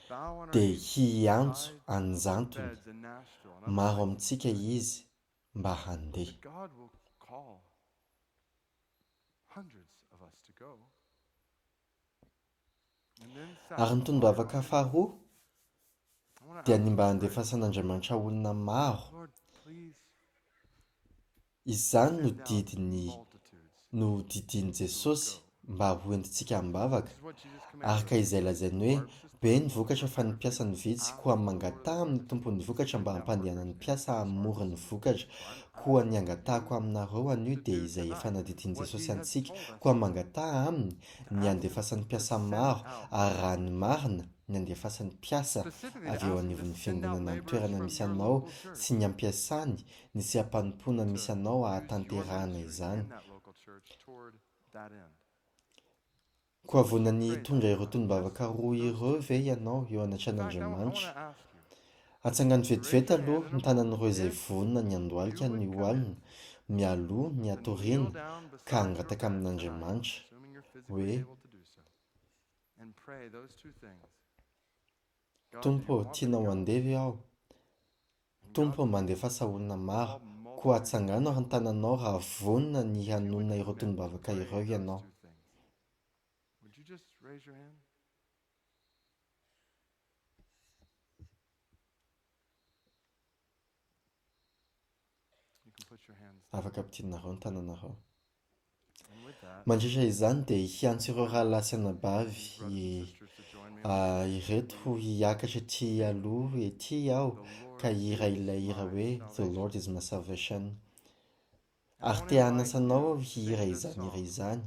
bow on our dia hiantso anjantony beds in Nashville, and maro amintsika izy mba handeha. God will call hundreds of us to go. And then Ary ny tondravaka faharoa I want to dia ask ny mba you, handefasan'Andriamanitra olona maro. Lord, please Izany no send out didiny multitudes. no didiany Jesosy mba hoentintsika mivavaka. This is what Jesus Ary commanded ka us. izay lazainy hoe be ny vokatra fa ny mpiasa ny vitsy koa mangata amin'ny tompony vokatra mba hampandehana ny mpiasa hamory ny vokatra. Koa ny angatahako aminareo anio dia izay efa nadidiany Jesosy antsika koa mangataha aminy ny andefasan'ny mpiasa maro ary raha ny marina ny andefasan'ny mpiasa avy eo anivon'ny fiangonana amin'ny toerana misy anao sy ny ampiasany ny seha-panompoana misy anao hahatanterahana izany. In that local church toward that end. Koa vonany tondra ireo tombavaka roa ireo ve ianao eo In fact, I want to anatran'Andriamanitra. ask you, Atsangany vetivety aloha ny tanan'ireo izay vonona ny andohalika ny alina mialoha ny atoriana ka hangataka amin'Andriamanitra assuming you're physically hoe able to do so, and pray those two things. God, Tompo, you want me to tianao go? andevy aho. Tompo mandefasa olona maro koa atsangano ary ny tananao raha vonona ny hanonona ireo tombavaka Pray ireo those ianao. two things. Would you just raise your hand? You can put your hands down. Afaka ampitinareo ny tananareo. And with that, Mandritra izany dia hiantso ireo rahalahy sy anabavy sisters to join me. ireto hiakatra ety aloha ety aho ka hira ilay hira hoe The Lord is my salvation. Ary te hanasanao hira izany hira izany.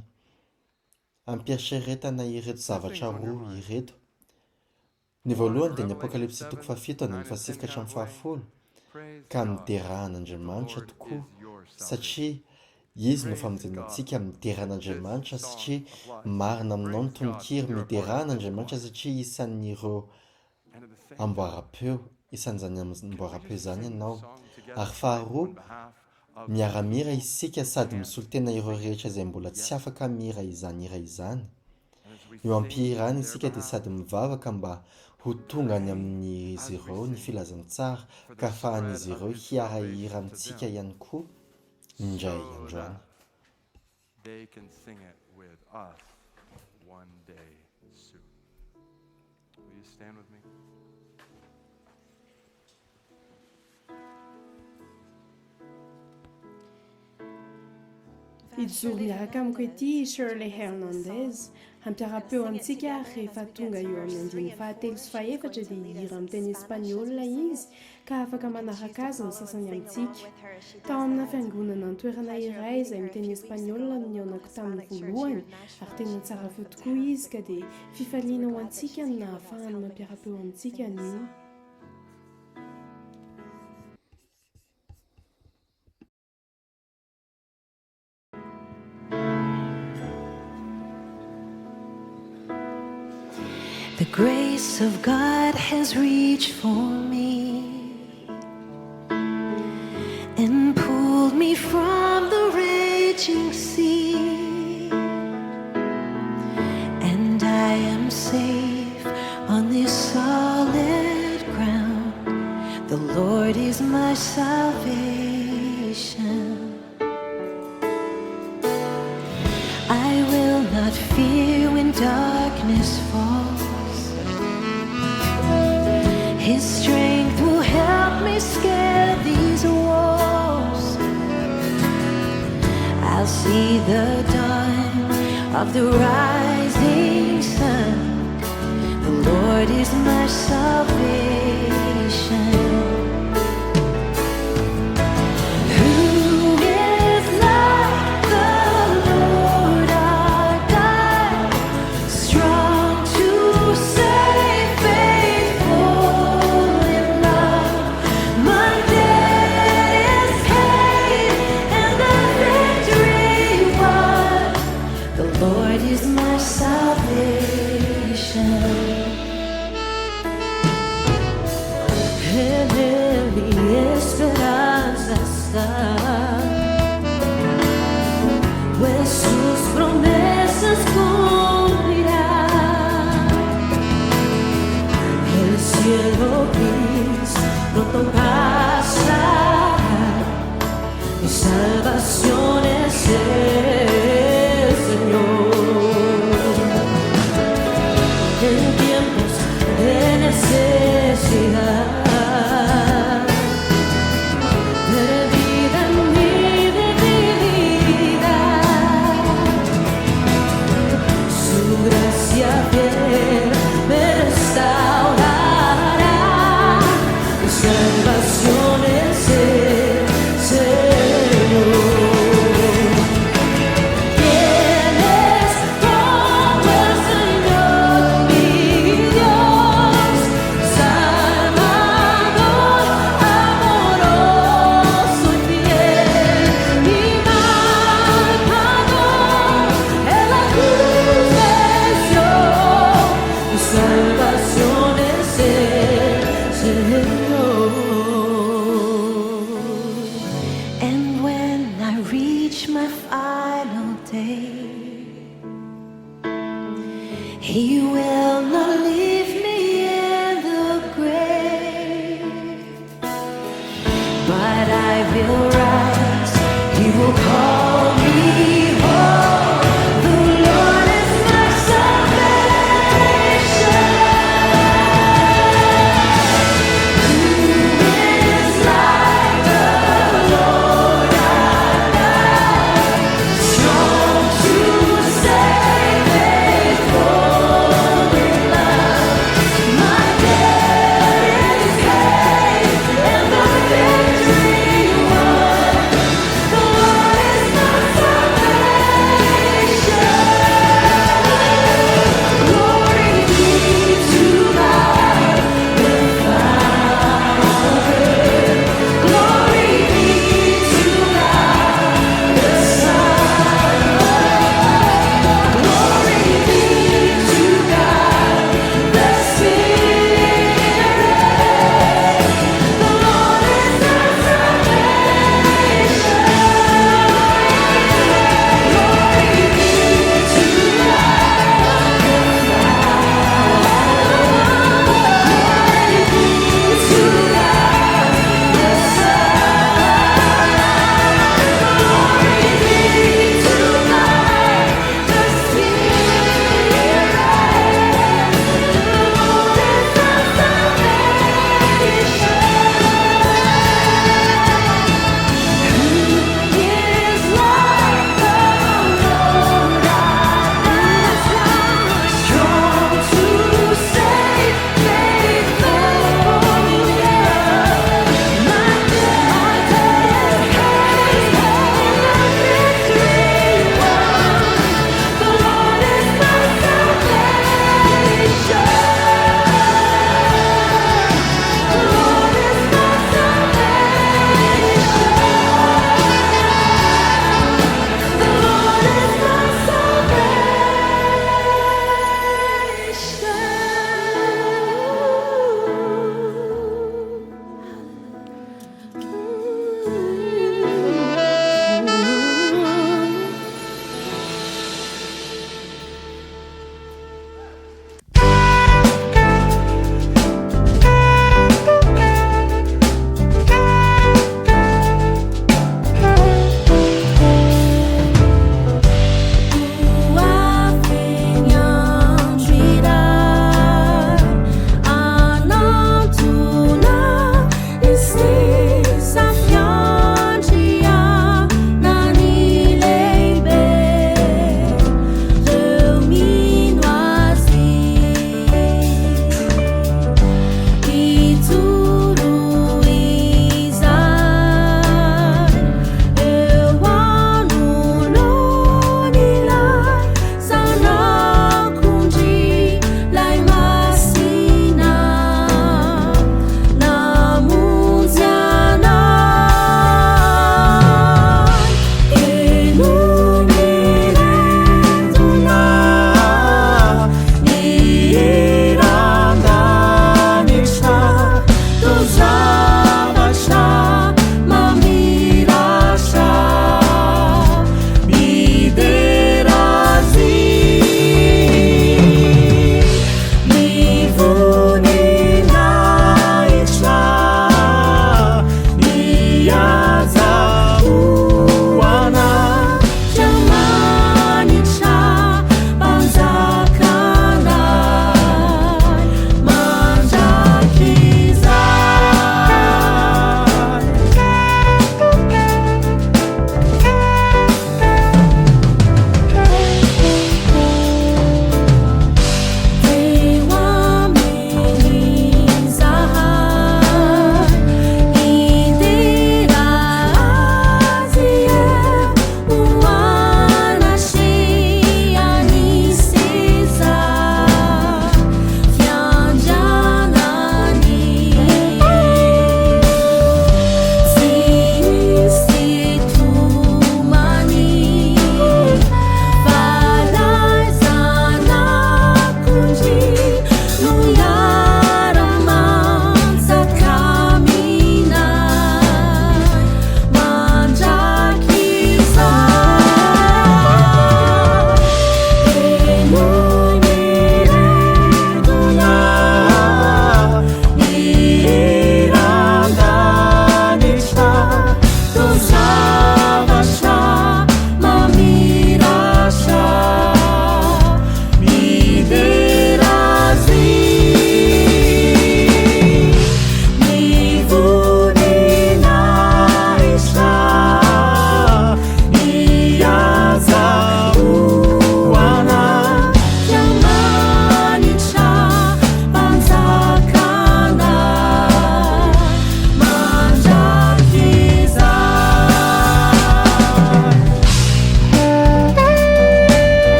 Ampieriseretana ireto zavatra roa ireto. Ny voalohany dia ny Apokalipsy 7:7-10 ka miderahan'Andriamanitra tokoa satria izy no famonjenantsika miderahan'Andriamanitra satria marina aminao ny tononkiri miderahan'Andriamanitra satria isan'ireo And at the same amboara-peo isan'izany amboara-peo izany ianao. song together Ary faharoa on behalf of miara-mira isika sady misolo tena ireo rehetra izay mbola tsy afaka mira izany hira izany. and as we Eo sing ampihirana their isika dia behalf, sady mivavaka mba ho tonga ny amin'izy ireo ny filazantsara ka ahafahan'izy ireo hiara hira amintsika ihany koa indray so androany. that they can sing it with us one day soon. Will you stand with me? Ijoro miaraka amiko ety Shirley Hernandez hampiara-peo antsika rehefa tonga eo amin'ny andiny fahatelo sy fahaefatra dia hira amin'ny teny espaniola izy ka afaka manaraka azy ny sasany amintsika. Tao amina fiangonana ny toerana iray izay miteny espaniola ny aonako tamin'ny voalohany ary tena tsara feo tokoa izy ka dia fifaliana ho antsika ny nahafahany mampiara-peo antsika anio. The grace of God has reached for me and pulled me from the raging sea, and I am safe on this solid ground. The Lord is my salvation. I will not fear when darkness falls. His strength will help me scale these walls. I'll see the dawn of the rising sun. The Lord is my salvation. Who is like the Lord our God, strong to save, faithful in love? My debt is paid and the victory won. The Lord is my salvation. En Él mi esperanza está, pues sus promesas cumplirán. El cielo gris pronto pasará, mi salvación es tiempos de necesidad. Perdida en mi debilidad, su gracia fiel me restaurará. Mi salvación es el Señor. ¿Quién es como el Señor mi Dios? Salvador, amoroso y fiel, mi Salvador, en la cruz venció. Mi salvación es el Señor. And when I reach my final day, He will not leave me in the grave, but I will rise. He will call me home. The Lord is my salvation. Who is like the Lord our God? Strong to save, faithful in love. My debt is paid and the victory won. The Lord is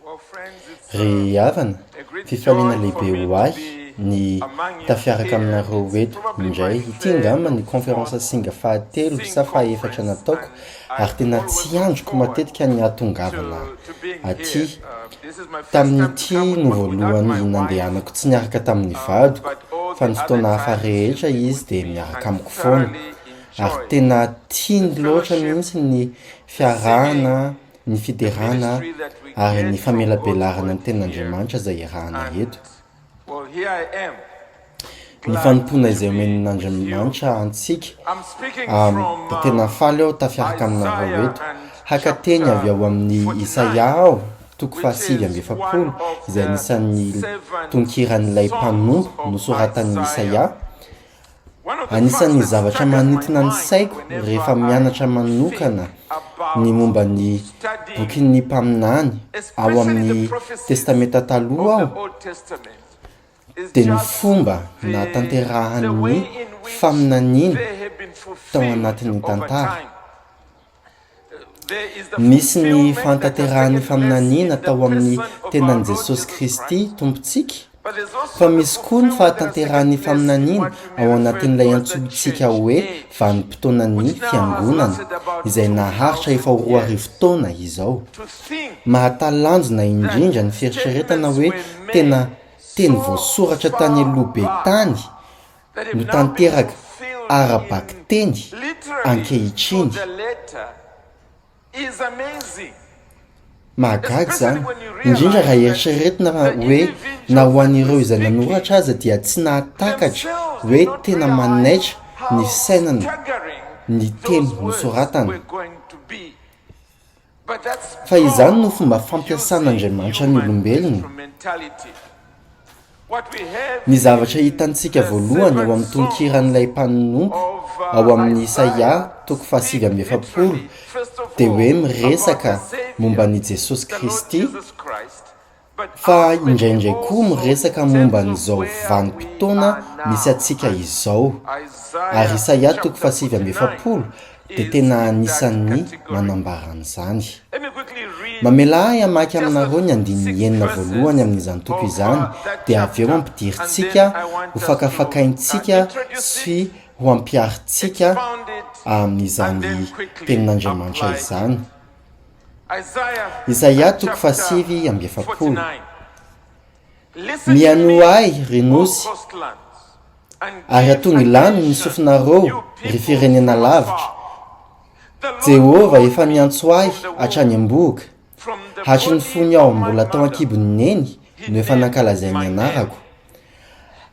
ry havana fifaliana lehibe ho ahy ny tafiaraka aminareo eto indray ity ngamba ny conférence singa fahatelo sa fahaefatra nataoko ary tena tsy androko matetika ny atongavana aty tamin'nyity no voalohany nandehanako tsy niaraka tamin'ny vadiko fa ny fotoana hafa rehetra izy dia miaraka amiko foana ary tena tiany loatra mihitsy ny fiarahana ny fiderana ary ny famelabelarana ny ten'Andriamanitra izay iarahana eto ny fanompona izay omen'Andriamanitra antsika dia tena faly aho tafiaraka aminareo eto hakateny avy ao amin'ny Isaia aho 7:7 izay anisan'ny tonkiran'ilay mpanompo nosoratan'ny Isaia. Anisan'ny zavatra manintona ny saiko rehefa mianatra manokana ny momba ny bokin'ny mpaminany ao amin'ny testamenta taloha aho dia ny fomba natanterahan'ny faminaniana tao anatin'ny tantara. Misy ny fantaterahan'ny faminaniana tao amin'ny tenan' Jesosy Kristy tompontsika, fa misy koa ny fahatanterahany faminaniana ao anatin'ilay antsointsika hoe vanim-potoanan'ny fiangonana izay naharitra efa 4 taona izao. Mahatalanjona indrindra ny fieritreretana hoe tena teny voasoratra tany aloha be tany no tanteraka arabaky teny ankehitriny. Mahagaga zany indrindra raha eritreretina hoe na ho an'ireo izay nanoratra aza dia tsy nahatakatra hoe tena manaitra ny fisainana ny teny nosoratana, fa izany no fomba fampiasan'Andriamanitra ny olombelona. Ny zavatra hitantsika voalohany ao amin'ny tonkiran'ilay mpanompo ao amin'ny Isaia 7:7 dia hoe miresaka momba ny Jesosy Kristy, fa indraindray koa miresaka momba n'izao vanim-potoana misy atsika izao. Ary Isaia 7:7 dia tena anisan'ny manambaran'izany. Mamela ahy hamaky aminareo ny 9 voalohany amin'izany toko izany dia avy eo ampidirintsika ho fakafakaintsika sy ho ampiaritsika amin'izany tenin'Andriamanitra izany. Isaia 7:7 miano ahy ry nosy ary atonga ilany ny sofinareo ry firenena lavitra. Jehova efa niantso ahy hatrany am-boka, hatry ny fony aho mbola tao ankibony neny no efa nankalazainy anarako,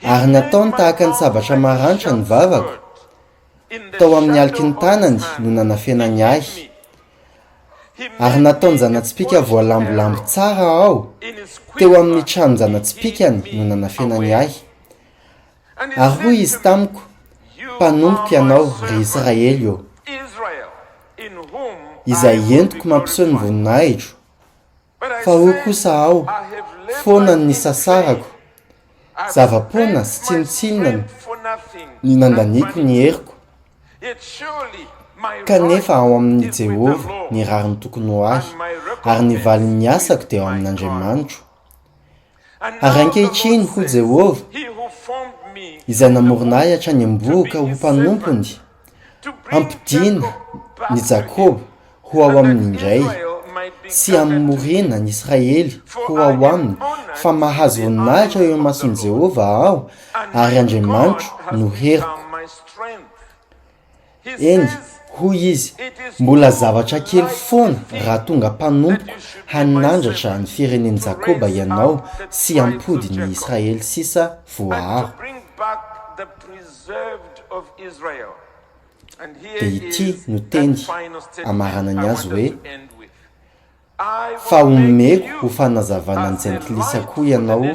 ary nataony tahaka ny sabatra maranitra ny vavako, tao amin'ny aliky ny tanany no nanafenany ahy, ary nataony zanatsipika voalambolambo tsara aho, teo amin'ny trano zanatsipikany no nanafenany ahy. Ary hoy izy tamiko, mpanompoka ianao ry Israely eo, izay entiko mampiseho ny voninahitro, fa ho kosa aho foana ny sasarako, zava-poana sy tsinotsinona ny nandaniko ny heriko, kanefa ao amin'ny Jehova ny rary ny tokony ho ahy, ary ny valy ny asako dia ao amin'Andriamanitro. Ary ankehitriny ho Jehova izay namorona ahy hatrany am-boka ho mpanompony, ampidina ny Jakoba ho ao aminy indray, sy amorena ny Israely ho ao aminy, fa mahazo voninahitra eo mason'i Jehova aho, ary Andriamanitro no heriko. Eny, hoy izy, mbola zavatra kely foana raha tonga mpanompoko haninandratra ny firenen'i Jakoba ianao sy ampody ny Israely sisa voaharo. Dia ity no teny amaranany azy hoe, fa omeko ho fanazavana ny jentilisa koa ianao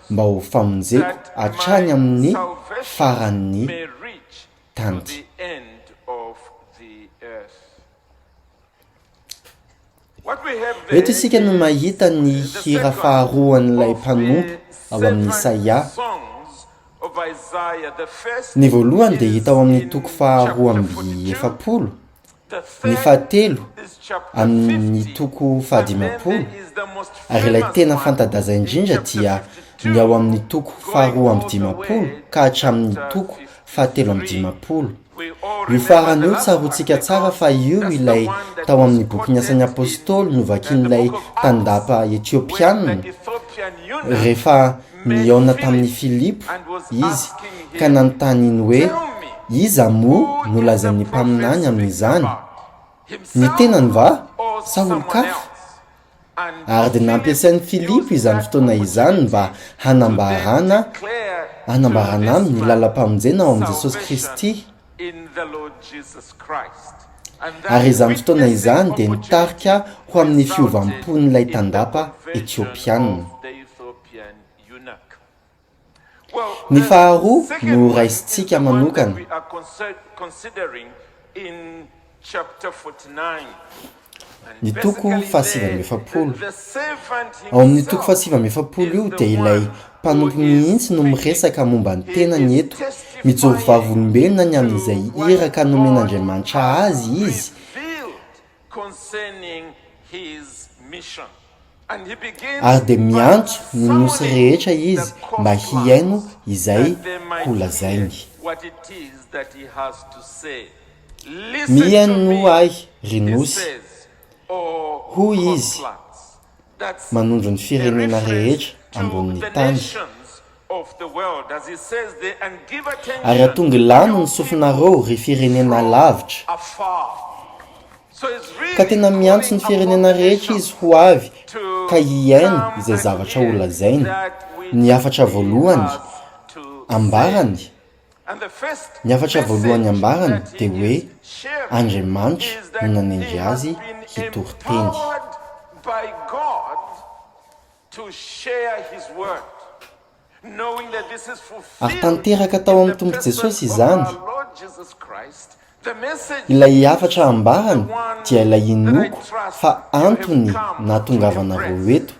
mba ho famonjeko hatrany amin'ny faran'ny tanty. Eto isika no mahita ny hira faharoan'ilay mpanompo ao amin'ny Isaia. Ny voalohany dia hita ao amin'ny toko 2:7, ny fahatelo amin'ny toko fahadimapolo ary ilay tena fantadaza indrindra dia ny ao amin'ny toko faharoa amby dimapolo ka hatramin'ny toko fahatelo amby dimapolo. Io farany io tsaroantsika tsara fa io ilay tao amin'ny boky ny asan'ny apôstôly novakian'ilay tandapa etiopianina rehefa niaona tamin'ny Filipo izy ka nanontany iny hoe iza moa no lazain'ny mpaminany amin'izany, ny tenany va sa olo-kafa? Ary dia nampiasain'ny Filipo izany fotoana izany mba hanambarana aminy lalam-pamonjena ao amin'i Jesosy Kristy. Ary izany fotoana izany dia nitarika ho amin'ny fiovam-pon'ilay tandapa etiopianina. Ny faharoa no raisintsika manokana. Ny toko fahasivamefapolo. Ao amin'ny toko fahasivamefapolo io dia ilay mpanompo mihitsy no miresaka momba ny tenany eto, mijoro vavolombelona ny amin'izay iraka nomen'Andriamanitra azy izy. Ary dia miantso ny nosy rehetra izy mba hiaino izay holazainy. Mihaino ahy ry nosy, hoy izy, manondro ny firenena rehetra ambonin'ny tany. Ary atonga lano ny sofinareo ry firenena lavitra. Ka tena miantso ny firenena rehetra izy ho avy ka hiaino izay zavatra holazainy. Ny hafatra voalohany ambarany. Ny hafatra voalohany ambarany dia hoe Andriamanitra no nanendry azy hitory-teny. Ary tanteraka tao amin'ny tombo Jesosy izany. Ilay hafatra ambarany dia ilay inoko fa antony nahatongavanareo eto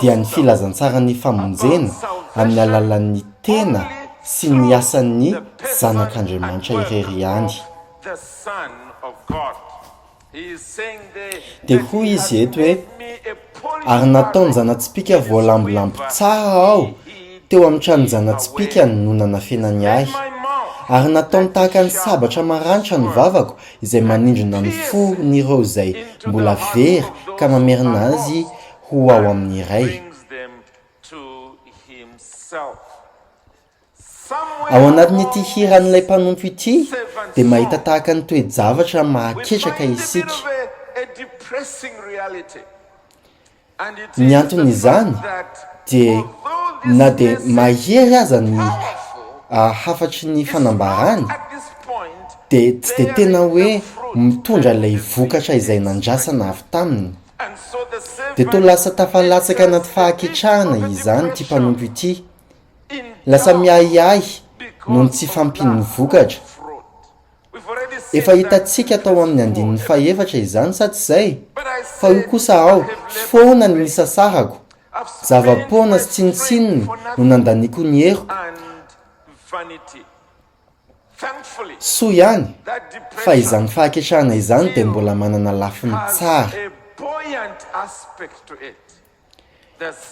dia ny filazantsarany famonjena amin'ny alalan'ny tena sy ny asan'ny zanak'Andriamanitra irery ihany. Dia hoy izy eto hoe ary nataony zanatsipika voalambolambo tsara aho teo amin'ny trano zanatsipika no nanafenany ahy. Ary nataony tahaka ny sabatra maranitra ny vavako izay manindrona ny fon'ireo izay mbola very ka mamerina azy ho ao amin'ny iray. Ao anatin'ity hiran'ilay mpanompo ity dia mahita tahaka ny toe-javatra mahaketraka isika. Ny antony izany dia na dia mahery aza ny hafatry ny fanambarany dia tsy dia tena hoe mitondra ilay vokatra izay nandrasana avy taminy. Dia toa lasa tafalatsaka anaty fahaketrahana izany ity mpanompo ity. Lasa miahiahy noho tsy fampiny vokatra. Efa hitantsika tao amin'ny andinin'ny fahaefatra izany sa tsy izay? Fa io kosa aho foana ny nisasahako, zava-poana sy tsinitsininy no nandaniko ny heriko. Soa ihany fa izany fahaketrahana izany dia mbola manana lafiny tsara.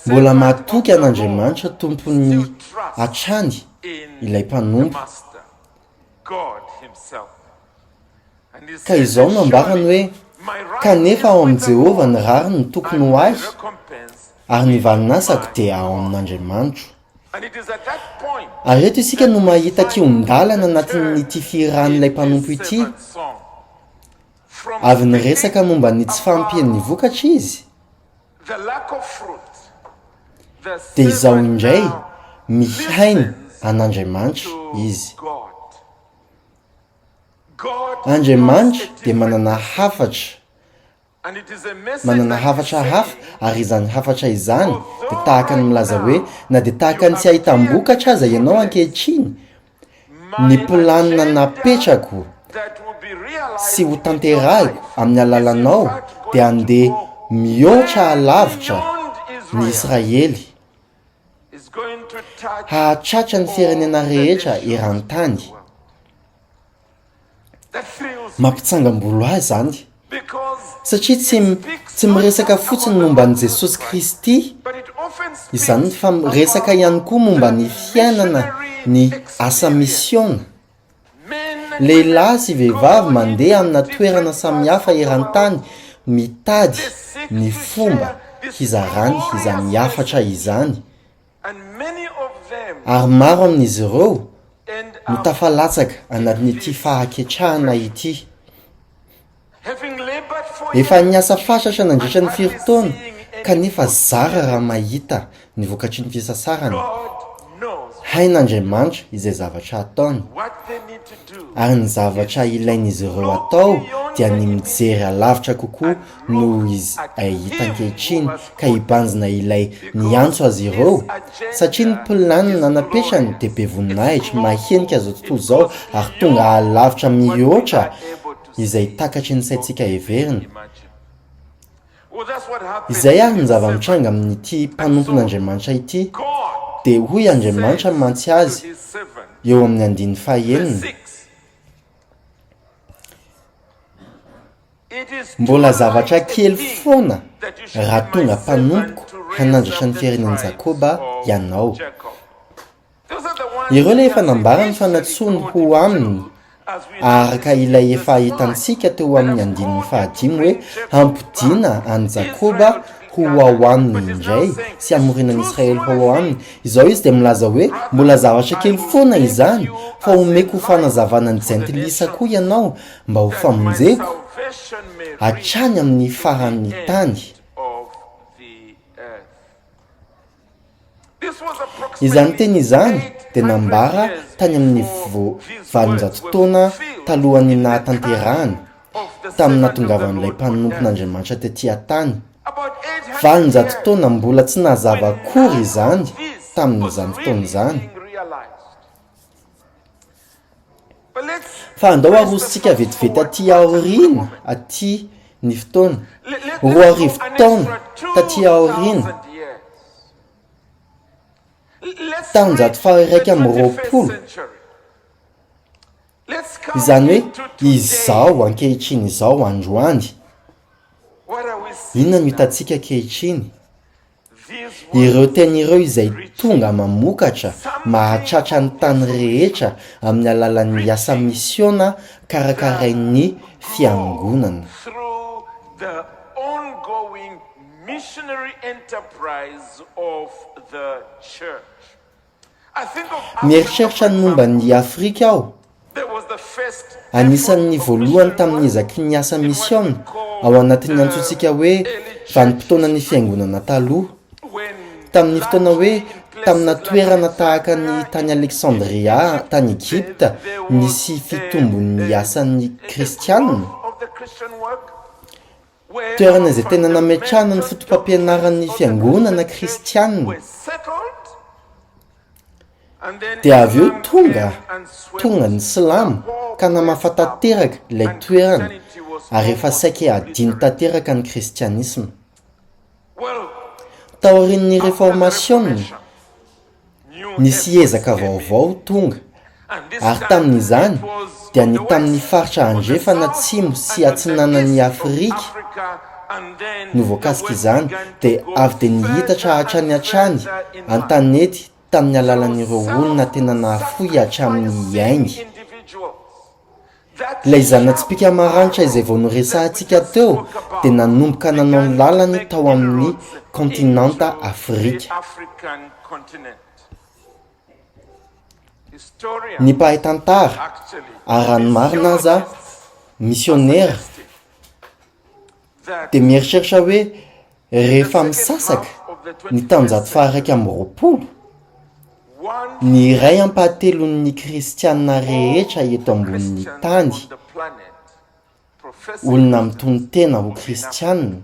Mbola mahatoky an'Andriamanitra tompony hatrany ilay mpanompo. Ka izao no ambarany hoe kanefa ao amin'i Jehovah ny rariny ny tokony ho ahy ary ny valinasako dia ao amin'Andriamanitra. Ary eto isika no mahita kiondalana anatin'ity firan'ilay mpanompo ity. Avy niresaka momba ny tsy fampian'ny vokatra izy. Dia izao indray mihaino an'Andriamanitra izy. Andriamanitra dia manana hafatra hafa ary izany hafatra izany dia tahaka ny milaza hoe na dia tahaka ny tsy ahitam-bokatra aza ianao ankehitriny, ny planina napetrako sy ho tanterahiko amin'ny alalanao dia andeha mihoatra alavitra ny Israely, hahatratra ny firenena rehetra eran-tany. mampitsangam-bolo azy zany because satria tsy miresaka fotsiny momba ny Jesosy Kristy but it often izany speaks fa miresaka ihany koa momba ny fiainana ny asa misiona men lehilahy sy vehivavy mandeha amina toerana samihafa eran-tany mitady ny fomba hizarany izany hafatra izany and many of them ary maro amin'izy ireo end no up tafalatsaka anatin'ity fahaketrahana ity having labored for efa niasa fatratra nandritra ny firy-taona kanefa zara raha mahita ny vokatry ny fisasarany God knows hain'Andriamanitra izay zavatra ataony what they need to do ary ny zavatra ilain'izy ireo atao dia ny mijery alavitra kokoa no izy ahita ankehitriny ka hibanjina ilay niantso azy ireo satria ny planiny nanapetrany dia be voninahitra mahenika zao tontolo zao ary tonga alavitra mihoatra izay takatry ny saintsika heverina imagine. Well, that's what happened. izay ary ny zava-mitranga amin'ity mpanompon'Andriamanitra ity God dia hoy Andriamanitra mantsy azy to his servant. eo amin'ny andiny fahaenina 6. It is mbola too zavatra light a kely thing foana that you should raha be my tonga servant mpanompoko to raise hanandratra up ny the fiarinan'i tribes Jakoba of ianao Jacob. Those are the ones ireo that efa are nambara ny initially fanatsony called ho aminy as we araka know ilay the efa sign. hitantsika teo amin'ny andin'ny fahadimy hoe hampidina any Jakoba ho ao aminy indray sy hamorinan'i Israely ho ao aminy izao izy dia milaza hoe mbola zavatra kely foana izany fa omeko ho fanazavana ny jentilisa koa ianao mba ho famonjeko Salvation may reach hatrany amin'ny faran'ny tany of the earth. This was izany teny izany dia 800 nambara years tany amin'ny before these valonjato words taona were fulfilled talohan'ny in the nahatanterahana of the tamin'ny servant of the nahatongavan'ilay Lord. mpanompon'Andriamanitra tetỳ tany About 800 valonjato years taona mbola tsy nahazava when akory none izany of this tamin'izany was fotoana really izany being realized. But let's fa andao press the arositsika fast vetivety forward aty just a aorina moment. aty ny fotoana Let's roa go arivo an taona extra taty aorina 2,000 years. Let's taonjato reach faharaiky the amin'ny 21st roapolo century. Let's come izany hoe into today. izao ankehitriny izao androany What are we seeing inona no now? hitantsika ankehitriny These ireo words teny ireo izay tonga mamokatra mahatratra ny tany rehetra amin'ny alalan'ny asa misiona karakarain'ny fiangonana through the ongoing missionary enterprise of the church. I think of mieritreritra ny momba ny Afrika aho there was the first anisan'ny effort of voalohany mission tamin'ny work izaky ny asa in what misiona we call ao anatin'ny the antsotsika hoe early church. vanim-potoana ny fiangonana taloha When tamin'ny fotoana hoe largely in tamina places toerana like tahaka ny Alexandria, tany Alexandria tany Egypta nisy fitombon'ny asan'ny kristianina of the Christian work, where toerana our izay tena nametrahana ny fundamental fotom-pampianaran'ny doctrines of the fiangonana Christian church kristianina were settled, and then dia avy eo Islam tonga came and swept tonga ny silamo ka namafa tanteraka ilay and toerana Christianity was ary efa almost saika adiny obliterated. tanteraka ny kristianisma Well, taorian'ny after the reformationna Reformation, new nisy efforts ezaka came in. vaovao tonga And this ary time tamin'izany it was dia on ny the tamin'ny west, faritra on the andrefana south, atsimo and sy on the atsinanan'ny east of Afrika Africa, and then no the voakasika west izany began to dia go avy dia nihitatra further hatrany and hatrany further inward. an-tanety tamin'ny alalan'ireo So olona tena nahafoy hatramin'ny self-sacrificing ainy individuals. That ilay zanatsipika maranitra izay vao noresahantsika teo dia nanomboka nanao ny lalany tao amin'ny kontinanta Afrika. the African continent. Historians Ny mpahay tantara actually ary ny marina aza misionera that dia mieritreritra hoe rehefa misasaka ny taonjato faharaiky amin'ny roapolo one ny iray ampahatelon'ny kristianina rehetra eto ambonin'ny Christian tany on the planet professing olona mitony tena ho kristianina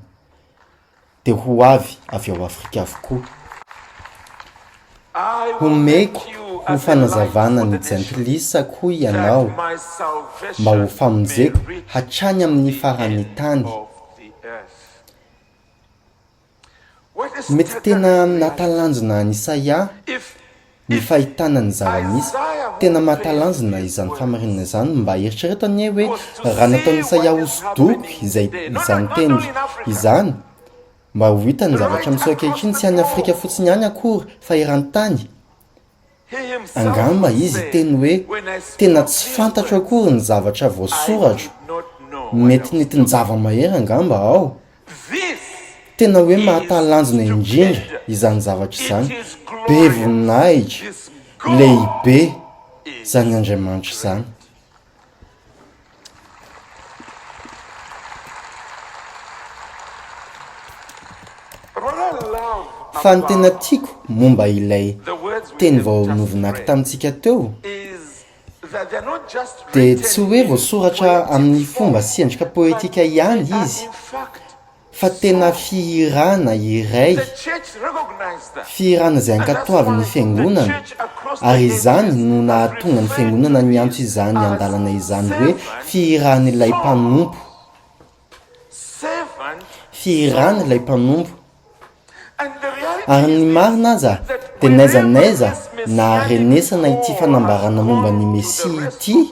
dia ho avy ao Afrika avokoa I will homeko make you ho as a fanazavana ny light for the nation, jentilisa koa that ianao my mba ho salvation famonjeko may reach hatrany amin'ny faran'ny tany of the earth. What is mety tena staggering natalanjona ny Isaia if ny fahitana ny zava-misy tena mahatalanjona izany famarinana izany mba eritreretany hoe raha nataon'ny Isaia hosodoko izay izany teny izany mba ho hitany zavatra miseho ankehitriny tsy any Afrika fotsiny ihany akory fa eran-tany. Angamba izy teny hoe tena tsy fantatro akory ny zavatra voasoratro, mety nitiny zava-mahery angamba ao. Tena hoe mahatalanjona indrindra izany zavatra izany, be voninahitra, lehibe zany Andriamanitra izany. Fa ny tena tiako momba ilay teny vao novinahiko tamintsika teo dia tsy hoe voasoratra amin'ny fomba sy endrika poetika ihany izy, fa tena fihirana iray, fihirana izay ankatoavin'ny fiangonana, ary izany no nahatonga ny fiangonana niantso izany andalana izany hoe fihirana ilay mpanompo, fihirana ilay mpanompo. Ary ny marina aza dia n'aiza n'aiza na renesana ity fanambarana momba ny Mesia ity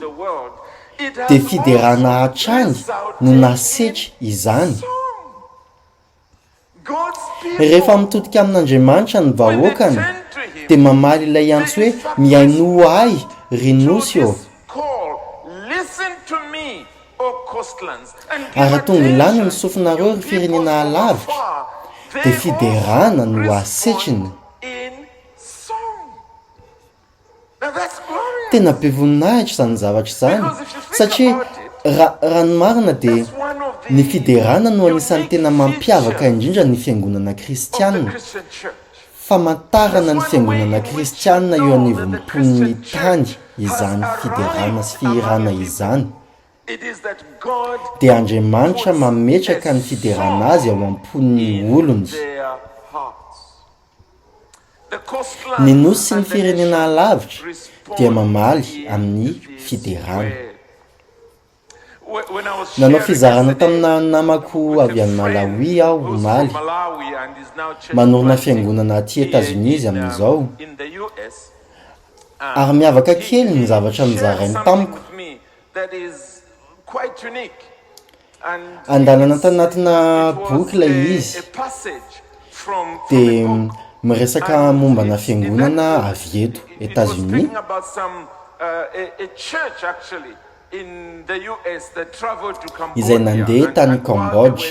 dia fiderana hatrany no nasetry izany. Rehefa mitodika amin'Andriamanitra ny vahoakany dia mamaly ilay antso hoe miaino ahy Renosio, ary tonga ilany ny sofinareo ry firenena alavitra dia fiderana no asetriny. Tena be voninahitra izany zavatra izany satria raha ny marina dia ny fiderana no anisan'ny tena mampiavaka indrindra ny fiangonana kristianina, famantarana ny fiangonana kristianina eo anivon'ny tany izany fiderana sy fihirana izany. Dia Andriamanitra mametraka ny fiderana azy ao am-pon'ny olony. Ny nosy sy ny firenena alavitra dia mamaly amin'ny fiderana. Nanao fizarana tamina namako avy any Malawi aho omaly, manorina fiangonana aty États-Unis izy amin'izao, ary miavaka kely ny zavatra nizarainy tamiko. Andalana tanatina boky ilay izy dia miresaka mombana fiangonana avy eto États-Unis. Izay nandeha tany Cambodge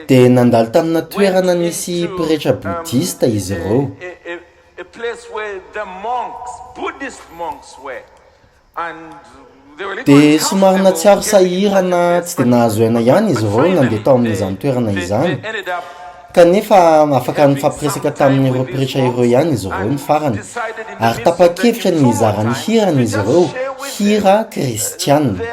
dia nandalo tamina toerana nisy pretra boudista izy ireo. Dia somary natsiaro sahirana tsy dia nahazo aina ihany izy ireo nandeha tao amin'izany toerana izany, kanefa afaka nifampiresaka tamin'ireo pretra ireo ihany izy ireo ny farany, ary tapa-kevitra ny hizarany hirana izy ireo hira kristianina.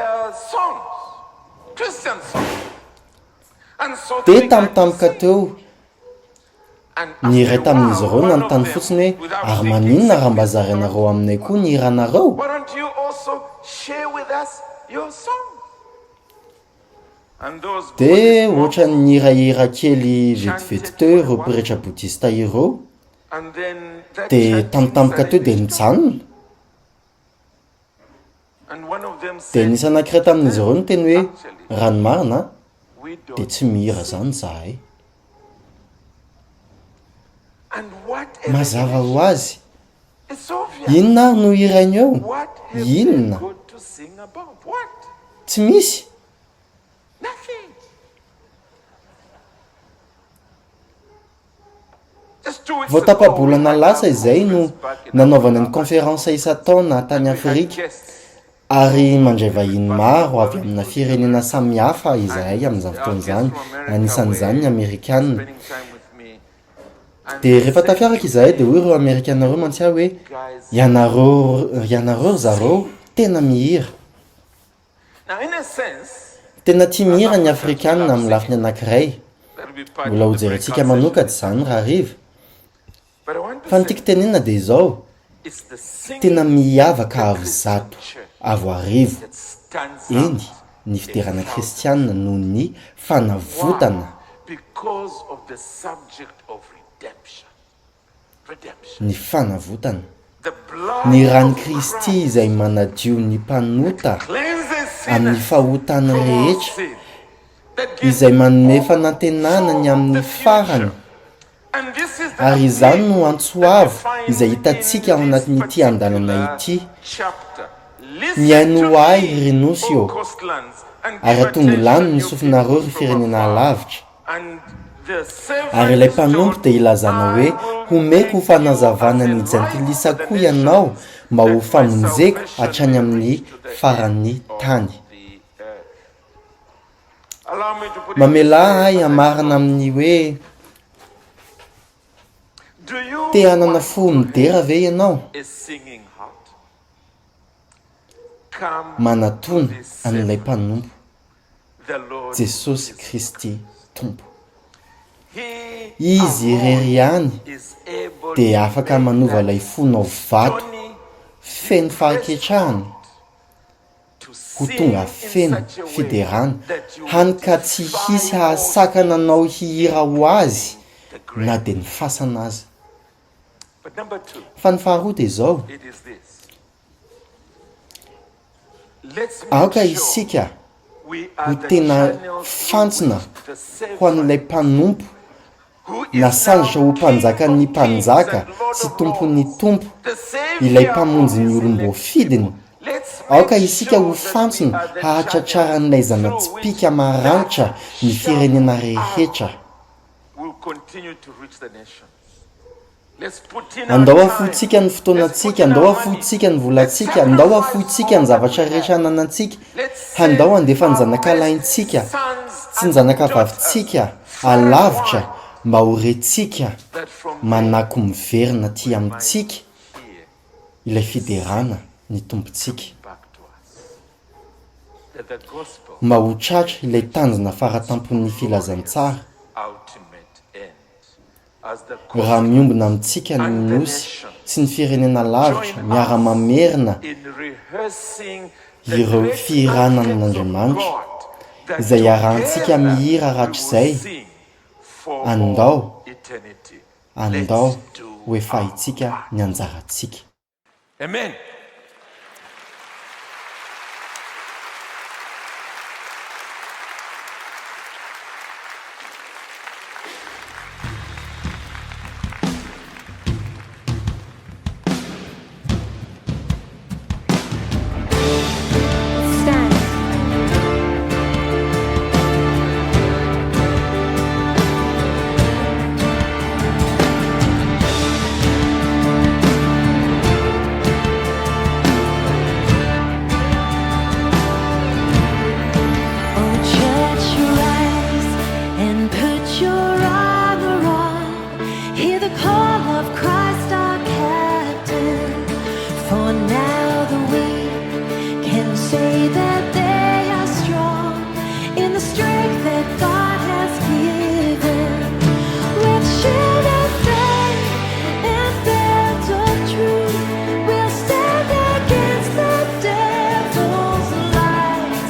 Dia tamtampoka teo ny iray tamin'izy ireo nanontany fotsiny hoe ary maninona raha mba zarainareo aminay koa ny hiranareo? Dia ohatra ny hirahira kely vetivety teo ireo pretra boudista ireo, dia tamtampoka teo dia nijanona. Dia nisy anankiray tamin'izy ireo no teny hoe raha ny marina dia tsy mihira izany zahay. Mazava ho azy, inona no hirainy eo? Inona? Tsy misy. Vao tapa-bolana lasa izay no nanaovana ny conférence isan-taona tany Afrika, ary mandray vahiny maro avy amina firenena samihafa izahay amin'izany fotoana izany, anisan'izany ny Amerikanina. Dia rehefa tafiaraka izahay dia hoy ireo Amerikana ireo mantsy hoe ianareo zareo tena mihira. Tena tia mihira ny Afrikanina amin'ny lafiny anankiray, mbola ho jerentsika manokatra izany raha riva. Fa ny tiako tenenina dia izao, tena miavaka avo zato avo arivo eny ny fiderana kristianina noho ny fanavotana redemption. ny fanavotana, The blood ny rany of Kristy Christ izay manadio ny mpanota cleanses amin'ny sinners fahotany from all rehetra, sin. That gives izay manome hope fanantenana ny for amin'ny the farany. future. And this is the Ary izany no appeal antsoavo that you izay find hitantsika ao in this anatin'ity andalana particular ity. chapter. Mihaino Listen to ahy me, Renusio, O coastlands, and ary give atongo lany attention, ny you sofinareo ry people firenena from afar. lavitra. And the servant Ary ilay is mpanompo told, dia ilazana hoe I will homeko ho make fanazavana you ny as a light jantilisa to the koa ianao nations, mba ho that my famonjeko salvation hatrany may amin'ny reach to the faran'ny end of tany. the earth. Allow me to put it Mamela this way, ahy as I amarina close. amin'ny hoe Do you te hanana want fo to midera ve ianao? have a singing heart? Come Manatona to this an'ilay servant, mpanompo the Lord Jesosy Jesus Kristy Tompo. He Izy irery ihany is able dia to afaka make manova that ilay fonao vato journey feno fahaketrahany to ho sing tonga in feno such a way fiderana, that you hany ka tsy hisy hahasakana anao hihira ho azy the great. na dia ny fasana azy. But number two, Fa ny faharoa dia izao, it is this. Let's aoka make sure isika we ho are the tena channels fantsona through which the ho an'ilay servant mpanompo who is nasandritra ho now mpanjaka King ny of mpanjaka kings and Lord sy of tompon'ny lords, tompo, the Savior ilay of mpamonjy ny his olombo elect fidiny. people. Let's Aoka make isika ho sure that we fantsona are the hahatratraran'ilay channels through zanatsipika which maranitra that ny firenena rehetra. will continue to reach the nations. Let's put in Andao our afotsika time. ny fotoanantsika, andao afotsika ny volantsika, andao afotsika ny zavatra rehetra ananantsika, andao andefa ny zanakalaintsika sy ny zanakavavintsika alavitra mba ho rentsika That from manako miverina ty amintsika here ilay fiderana ny tompontsika, back to us. That the gospel mba ho tratra ilay tanjona faratampon'ny filazantsara ultimate end. As the raha miombona amintsika ny nosy sy ny firenena lavitra miara-mamerina in rehearsing ireo great firanan'Andriamanitra that izay arahantsika together mihira we ratrizay. will sing for Andao, all eternity. andao Let's do ho efa itsika ny anjarantsika. Amen. Stand. Oh, church, rise and put your armor on. Hear the call of Christ our captain. For now the weak can say that they are strong in the strength that God has given. With shield of faith and belt of truth, we'll stand against the devil's lies.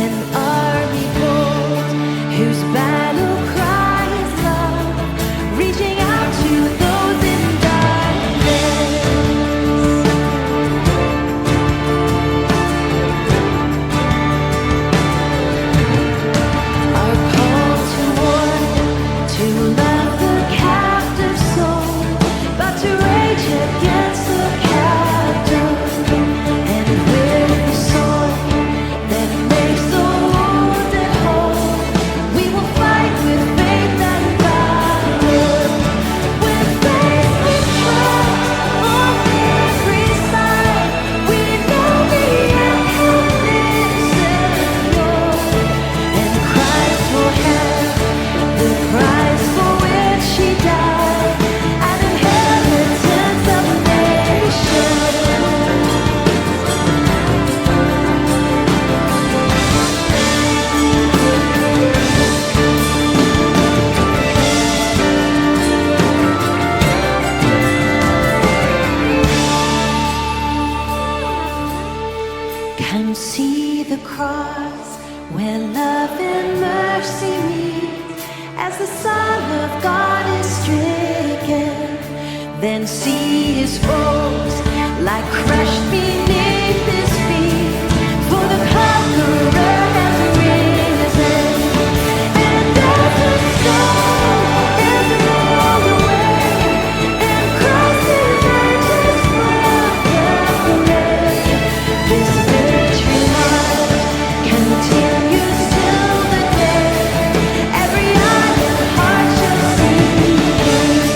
An army bold whose battle cry is love, reaching out to those in darkness. Our call to war, to love the captive soul, but to rage against the captive, and with the sword that makes the wounded whole, we will fight with faith and valor. When faced with trust on every side, we know the outcome is secure. And Christ will have the prize for which He died, an inheritance of nations. Come see the cross where love and mercy meet as the Son of God is stricken. then see his foes like crushed beneath his feet. For the conqueror has risen, and as the sun is rolled away, and Christ is righteous forever. This victory must continue till the day every eye and heart shall see his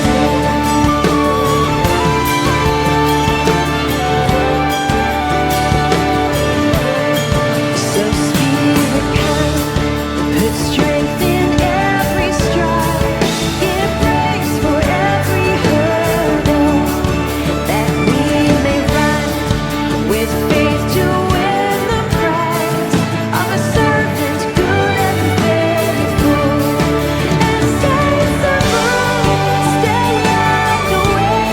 So Spirit come, put strength in every stride, give grace for every hurdle, that we may run with faith to win the prize of a servant good and faithful, and saints above, stay out the way,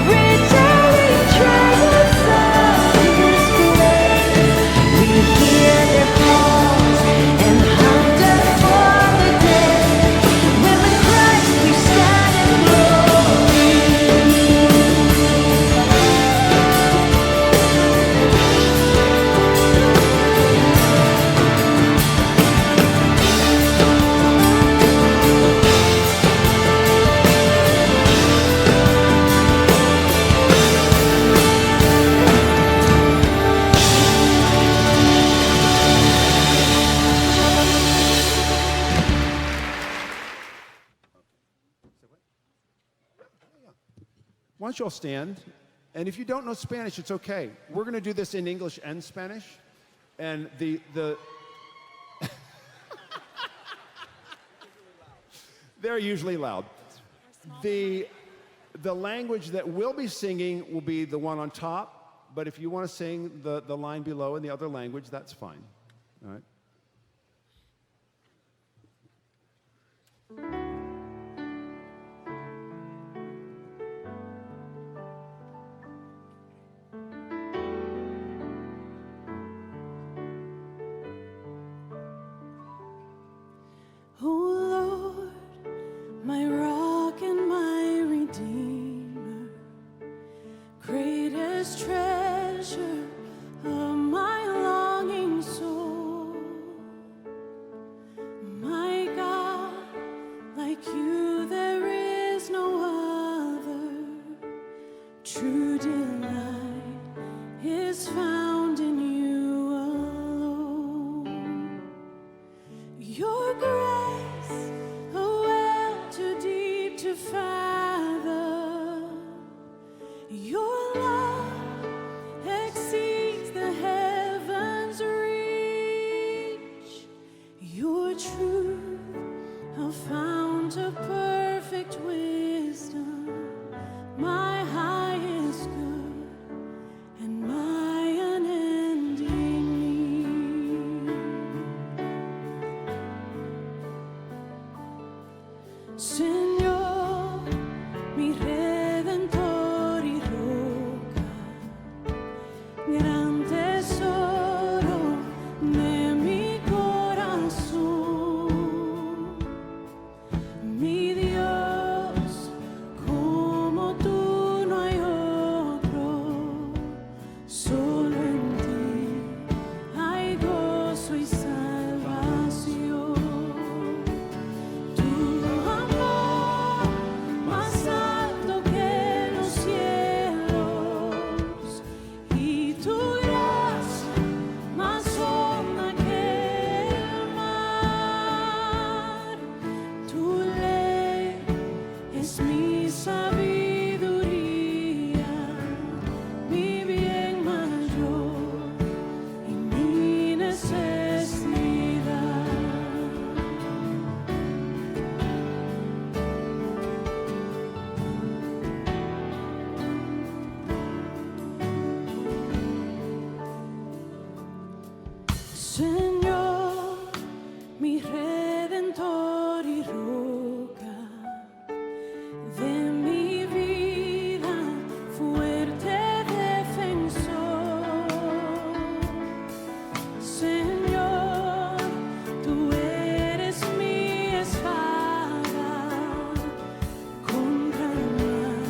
retelling treasures of His grace. We hear their calls and hunger for the day when with Christ we stand in glory. Why don't you all stand? And if you don't know Spanish, it's okay. We're going to do this in English and Spanish. And the they're usually loud. The language that we'll be singing will be the one on top. But if you want to sing the line below in the other language, that's fine. All right? Oh Lord, my rock and my redeemer, greatest treasure of my longing soul. My God, like you there is no other. True delight is found in you alone. Your grace, a well too deep to fathom. Your love exceeds the heavens' reach. Your truth, a fount of perfect wisdom, my highest good and my unending need. Señor, mi redentor y roca, gran tesoro de mi corazón, mi Dios, como tú no hay otro, solo en ti hay gozo y salvación. Tu amor más alto que los cielos y tu gracia más honda que el mar. Tu ley es mi sabiduría, mi bien mayor y mi necesidad. Señor, mi redentor y roca, de mi vida fuerte defensor. Señor, tú eres mi espada contra el mal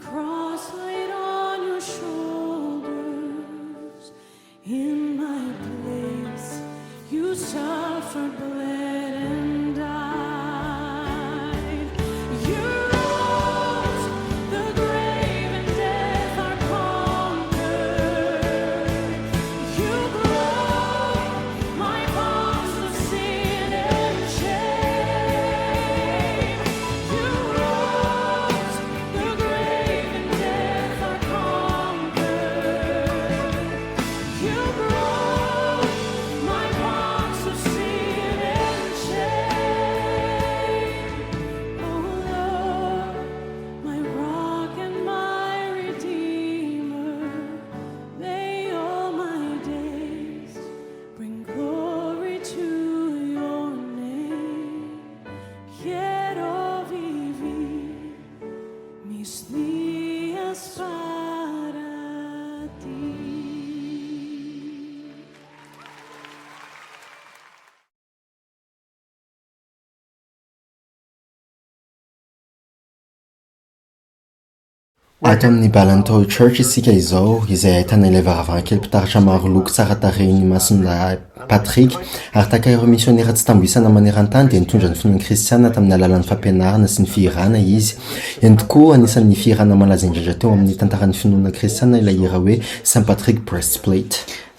cross laid on your shoulders. In my place, you suffered, bled, and died. You rose, the grave and death are conquered. You broke my bonds of sin and shame. You rose, the grave and death are conquered. You broke my bonds of sin and shame. Oh Lord, my rock and my redeemer, may all my days bring glory to your name. Quiero vivir mis días para ti. Ato amin'ny Balantau Church isika izao izay ahitana ilay varavarankely mpitaratra maro loko tsara tarehiny masonda Patrick ary taka ireo misionera tsy tamboisana maneran-tany dia nitondra ny finoana kristiana tamin'ny alalan'ny fampianarana sy ny fihirana izy. Eny tokoa anisan'ny fihirana malaza indrindra teo amin'ny tantaran'ny finoana kristiana ilay hira hoe Saint Patrick Breastplate.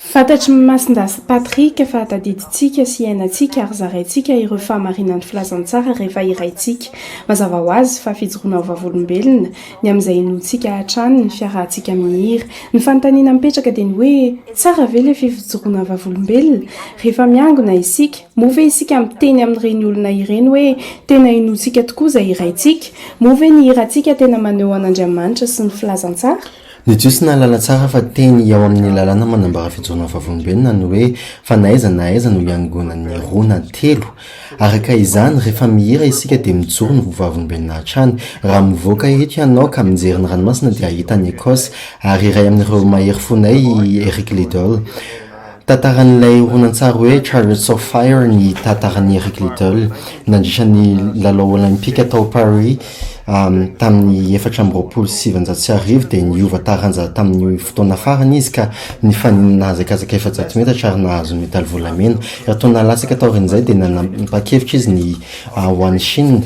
Fantatry masindasy Patrick fa tadiditsika sy iainantsika ary zaraintsika ireo fahamarinan'ny filazantsara rehefa iraintsika. Mazava ho azy fa fijoroana ho vavolombelona ny amin'izay inontsika hatrany ny fiarahantsika mihira. Ny fanontaniana mipetraka dia ny hoe tsara ve ilay fijoroana vavolombelona rehefa miangona isika moa ve isika miteny amin'ireny olona ireny hoe tena inontsika tokoa izay iraintsika moa ve ny hirantsika tena maneho an'Andriamanitra sy ny filazantsara. Ny Jiosy nalala tsara fa teny ao amin'ny lalàna manambara fijoroana vavolombelona ny hoe fa naiza na aiza no iangonan'ny roa na telo. Araka izany rehefa mihira isika dia mijoro ny vavolombelona hatrany. Raha mivoaka eto ianao ka mijery ny ranomasina dia ahita ny Ekosy ary iray amin'ireo mahery fonay Eric Liddell. Tantaran'ilay horonantsara hoe Chariots of Fire ny tantaran'ny Eric Liddell nandrisan'ny lalao olimpika tao Paris tamin'ny 1927 dia niova taranja tamin'ny fotoana farany izy ka ny faninana hazakazaka 700 metatra ary nahazo medaly volamena. Raha nalasaka tao rin'izay dia nanapa-kevitra izy ny ho an'ny Chine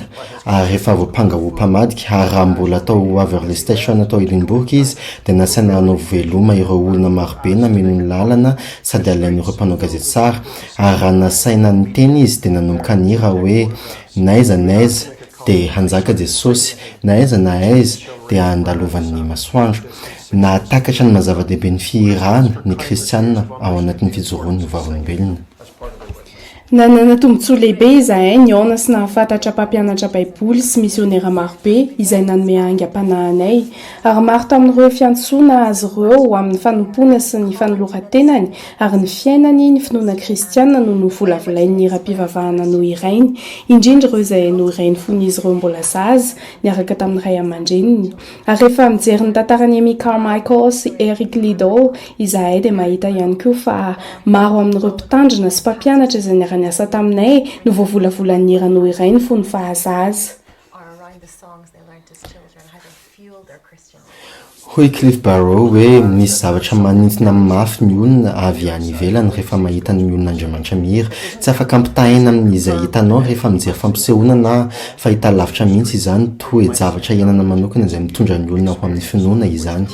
ary rehefa voapanga ho mpamadika ary raha mbola atao Waverly Station atao Edinburgh izy dia nasaina hanao veloma ireo olona marobe nameno ny lalana sady alain'ireo mpanao gazety tsara ary raha nasaina ny teny izy dia nanomboka ny hira hoe naiza naiza dia hanjaka Jesosy, na aiza na aiza dia andalovan'ny masoandro. Na takatra ny mazava-dehibe ny fihirana ny kristianina ao anatin'ny fijoroan'ny vavolombelona. Nanana tombontsoa lehibe izahay niaona sy nahafantatra mpampianatra baiboly sy misionera marobe izay nanome haingam-panahinay ary maro tamin'ireo fiantsoana azy ireo amin'ny fanompoana sy ny fanoloran-tenany ary ny fiainany ny finoana kristiana no novolavolain'ny raha-pivavahana no irainy indrindra ireo izay no irainy fon'izy ireo mbola zaza niaraka tamin'ny ray aman-dreniny. Ary rehefa mijery ny tantarany Amy Carmichael sy Eric Liddell izahay dia mahita ihany koa fa maro amin'ireo mpitandrina sy mpampianatra izay niasa taminay no voavolavolan'ny hira no irainy fony fahazaza. Hoy Cliff Barrow hoe misy zavatra manintona mafy ny olona avy any ivelany rehefa mahita ny olon'Andriamanitra mihira. Tsy afaka ampitahaina amin'izay hitanao rehefa mijery fampisehoana na fahita lavitra mihitsy izany hoe zavatra iainana manokana izay mitondra ny olona ho amin'ny finoana izany.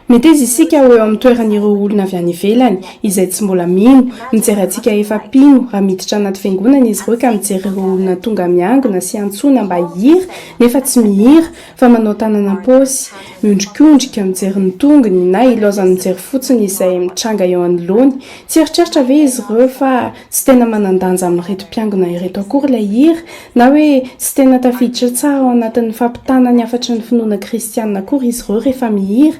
Mety izy isika ho eo amin'ny toeran'ireo olona avy any ivelany izay tsy mbola mino mijery antsika efa pino raha miditra anaty fiangonana izy ireo ka mijery ireo olona tonga miangona sy antsoina mba hihira nefa tsy mihira fa manao tanana paosy miondrikondrika mijery ny tongony na ilaozany mijery fotsiny izay mitranga eo anoloany. Tsy eritreritra ve izy ireo fa tsy tena manandanja amin'ireto mpiangona ireto akory ilay hira na hoe tsy tena tafiditra tsara ao anatin'ny fampitana ny afatry ny finoana kristianina akory izy ireo rehefa mihira.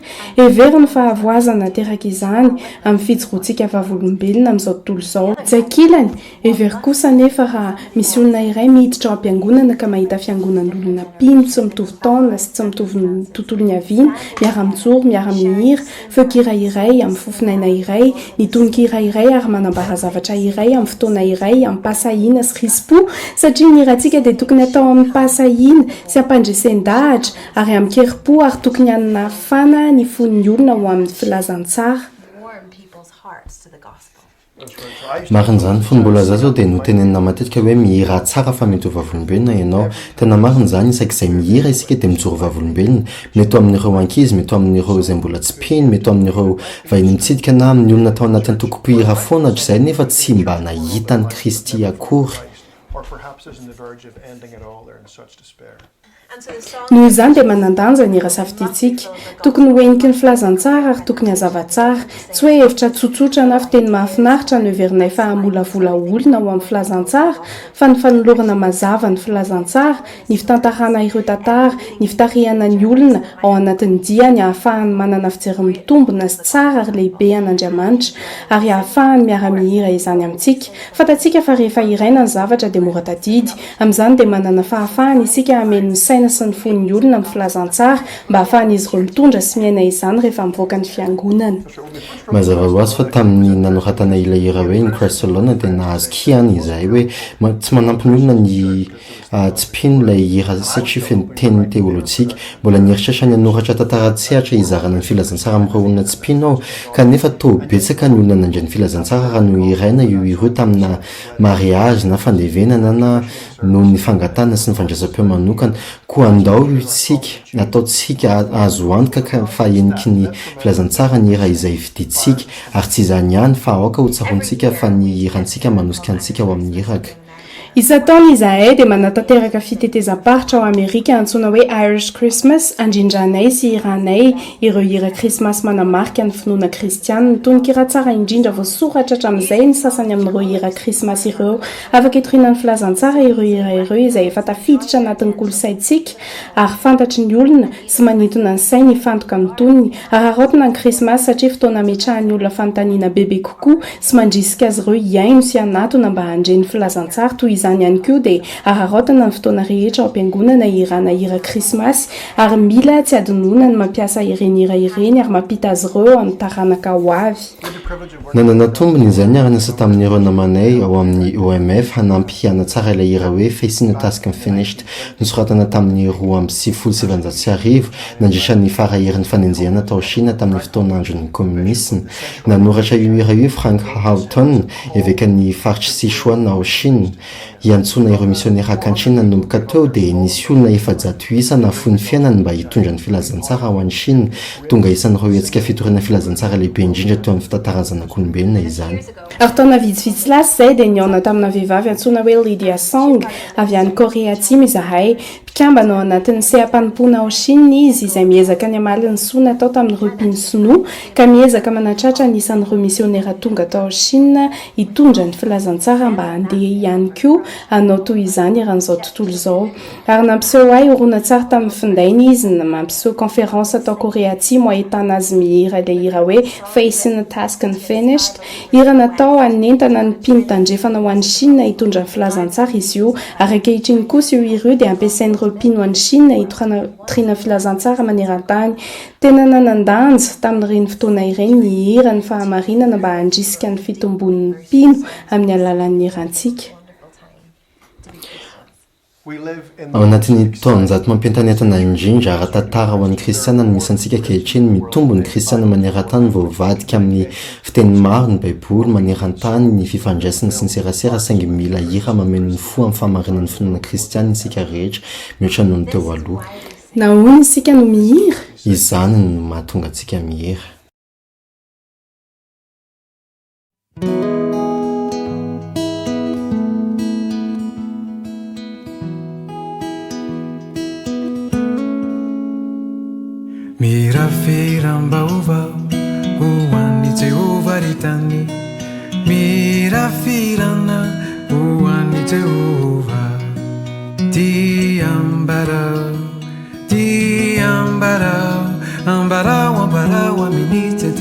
very ny fahavoazana teraka izany amin'ny fijoroantsika vavolombelona amin'izao tontolo izao. Tsy ankilany every kosa nefa raha misy olona iray miditra ao am-piangonana ka mahita fiangonan'olona pino tsy mitovy taona sy tsy mitovy ny tontolo ny aviana, miara-mijoro, miara-mihira, feokira iray amin'ny fofinaina iray, ny tononkira iray ary manambara zavatra iray amin'ny fotoana iray, amin'ny pasahiana sy rispo, satria ny hirantsika dia tokony atao amin'ny pasahiana sy ampandresen-dahatra ary amin'ny keripo ary tokony hanana fana ny fon'ny olona ho amin'ny filazantsara. Marin'izany fony mbola zao dia notenenina matetika hoe mihira tsara fa mety ho vavolombelona ianao. Tena marina izany isak'izay mihira isika dia mijoro vavolombelona, mety amin'ireo ankizy, mety amin'ireo izay mbola tsy mpino, mety amin'ireo vahiny mitsidika na amin'ny olona tao anatin'ny tokom-pihira foana izay nefa tsy mba nahitany Kristy akory. Noho izany dia manandanja ny rasafidytsika, tokony hoeniky ny filazantsara ary tokony hazava-tsara, tsy hoe hevitra tsotsotra na fiteny mahafinaritra no heverinay fahamolavola olona ho amin'ny filazantsara, fa ny fanolorana mazava ny filazantsara, ny fitantarana ireo tantara, ny fitarihana ny olona ao anatin'ny dia, ny ahafahany manana fijery mitombona sy tsara ary lehibe an'Andriamanitra, ary ahafahany miara-mihira izany amintsika. Fantatsika fa rehefa iraina ny zavatra dia mora tadidy, amin'izany dia manana fahafahany isika hameno ny saina sy ny fon'ny olona amin'ny filazantsara mba hahafahan'izy ireo mitondra sy miaina izany rehefa mivoaka ny fiangonana. Mazava ho azy fa tamin'ny nanoratana ilay hira hoe ny Christ alone dia nahazo kiana izay hoe tsy manampy ny olona ny tsy mpino ilay hira satria fenten'ny teolojika. Mbola nieritreritra ny hanoratra tantara-tsehatra izarana ny filazantsara amin'ireo olona tsy mpino ao, kanefa toa betsaka ny olona nandray ny filazantsara raha no iraina io ireo tamina mariage na fandevenana na noho ny fangatana sy ny fandraisam-peo manokana. Koa andao io tsika ataotsika azo antoka ka fa eniky ny filazantsara ny hira izay viditsika, ary tsy izany ihany fa aoka ho tsarontsika fa ny hirantsika manosika antsika ao amin'ny hiraka. Isa-taona izahay dia manatanteraka fitetezam-paritra ao Amerika antsoina hoe Irish Christmas, andrindranay sy hiranay ireo hira krismasy manamarika ny finoana kristianina. Tononkira tsara indrindra voasoratra hatramin'izay ny sasany amin'ireo hira krismasy ireo. Afaka hitoriana ny filazantsara ireo hira ireo izay efa tafiditra anatin'ny kolosaintsika ary fantatry ny olona sy manintona ny sainy hifantoka amin'ny tonony. Ary araotana ny krismasy satria fotoana ametrahan'ny olona fanontaniana bebe kokoa sy mandrisika azy ireo hiaino sy hanatona mba handre ny filazantsara. Toy izany ihany koa dia araotana ny fotoana rehetra ao am-piangonana hirana hira krismasy ary mila tsy adinoina ny mampiasa ireny hira ireny ary mampita azy ireo amin'ny taranaka ho avy. Nanana tombony izay niara-niasa tamin'ireo namanay ao amin'ny OMF hanampy hiana tsara ilay hira hoe Facing the Task Unfinished, nosoratana tamin'ny 2017 nandrisan'ny faraherin'ny fanenjehana tao Chine tamin'ny fotoan'andron'ny communisme. Nanoratra io hira io Frank Houghton eveka ny faritry Sichuan ao Chine. Iantsona ireo misionera ankantsinina nomboka teo dia nisy olona efajato isa nafoy ny fiainany mba hitondra ny filazantsara ao any Chine, tonga isan'ireo hetsika fitoriana filazantsara lehibe indrindra teo amin'ny fitantarazanak'olombelona izany. Ary taona vitsivitsy lasy izay dia niaona tamina vehivavy antsoina hoe Lydia Song avy any Korea Atsimo izahay. Mpikambana ao anatin'ny seha-mpanompoana ao Chine izy izay miezaka ny amaly ny soa natao tamin'ireo mpino sinoa ka miezaka manatratra ny isan'ireo misionera tonga tao Chine hitondra ny filazantsara mba handeha ihany koa hanao toy izany rahan'izao tontolo izao. Ary nampiseho ahy orona tsara tamin'ny findainy izy mampiseho konferansa tao Korea Atsimo ahitana azy mihira ilay hira hoe Facing the Task Unfinished. Hira natao hanentana ny mpino tandrefana ho an'ny Chine hitondra ny filazantsara izy io, ary ankehitriny kosa io hira io dia ampiasain'ireo mpino an'ny Chine hitoriana filazantsara maneran-tany. Tena nanandanja tamin'ireny fotoana ireny ny hira ny fahamarinana mba handrisika ny fitombon'ny mpino amin'ny alalan'ny hirantsika. Ao anatin'ny taonjato mampientanentana indrindra ara-tantara ho an'ny kristiana no misy antsika ankehitriny mitombo ny kristiana maneran-tany vao vadika amin'ny fiteny maro ny baiboly maneran-tany ny fifandraisana sy ny serasera saingy mila hira mameno ny fo amin'ny fahamarinan'ny finoana kristiana isika rehetra mihoatra noho ny teo aloha. Nahoana isika no mihira? Izany no mahatonga antsika mihira. Mirafiram-baovao ho an'i Jehovah ry tany, mirafirana ho an'i Jehovah. Diambarao, diambarao, ambarao, ambarao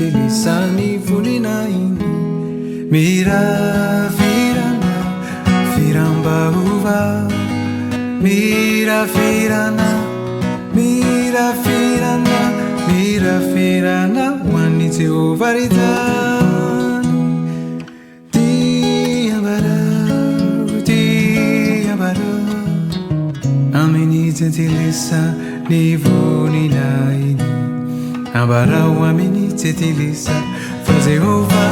tetilisany voninainy miravirana firambaova mirafirana mirafirana mirafirana hoan'ny Jehova ritany diabarao amin'ny tetilisany voninainy abarao amin'ny tetilisany fa Jehova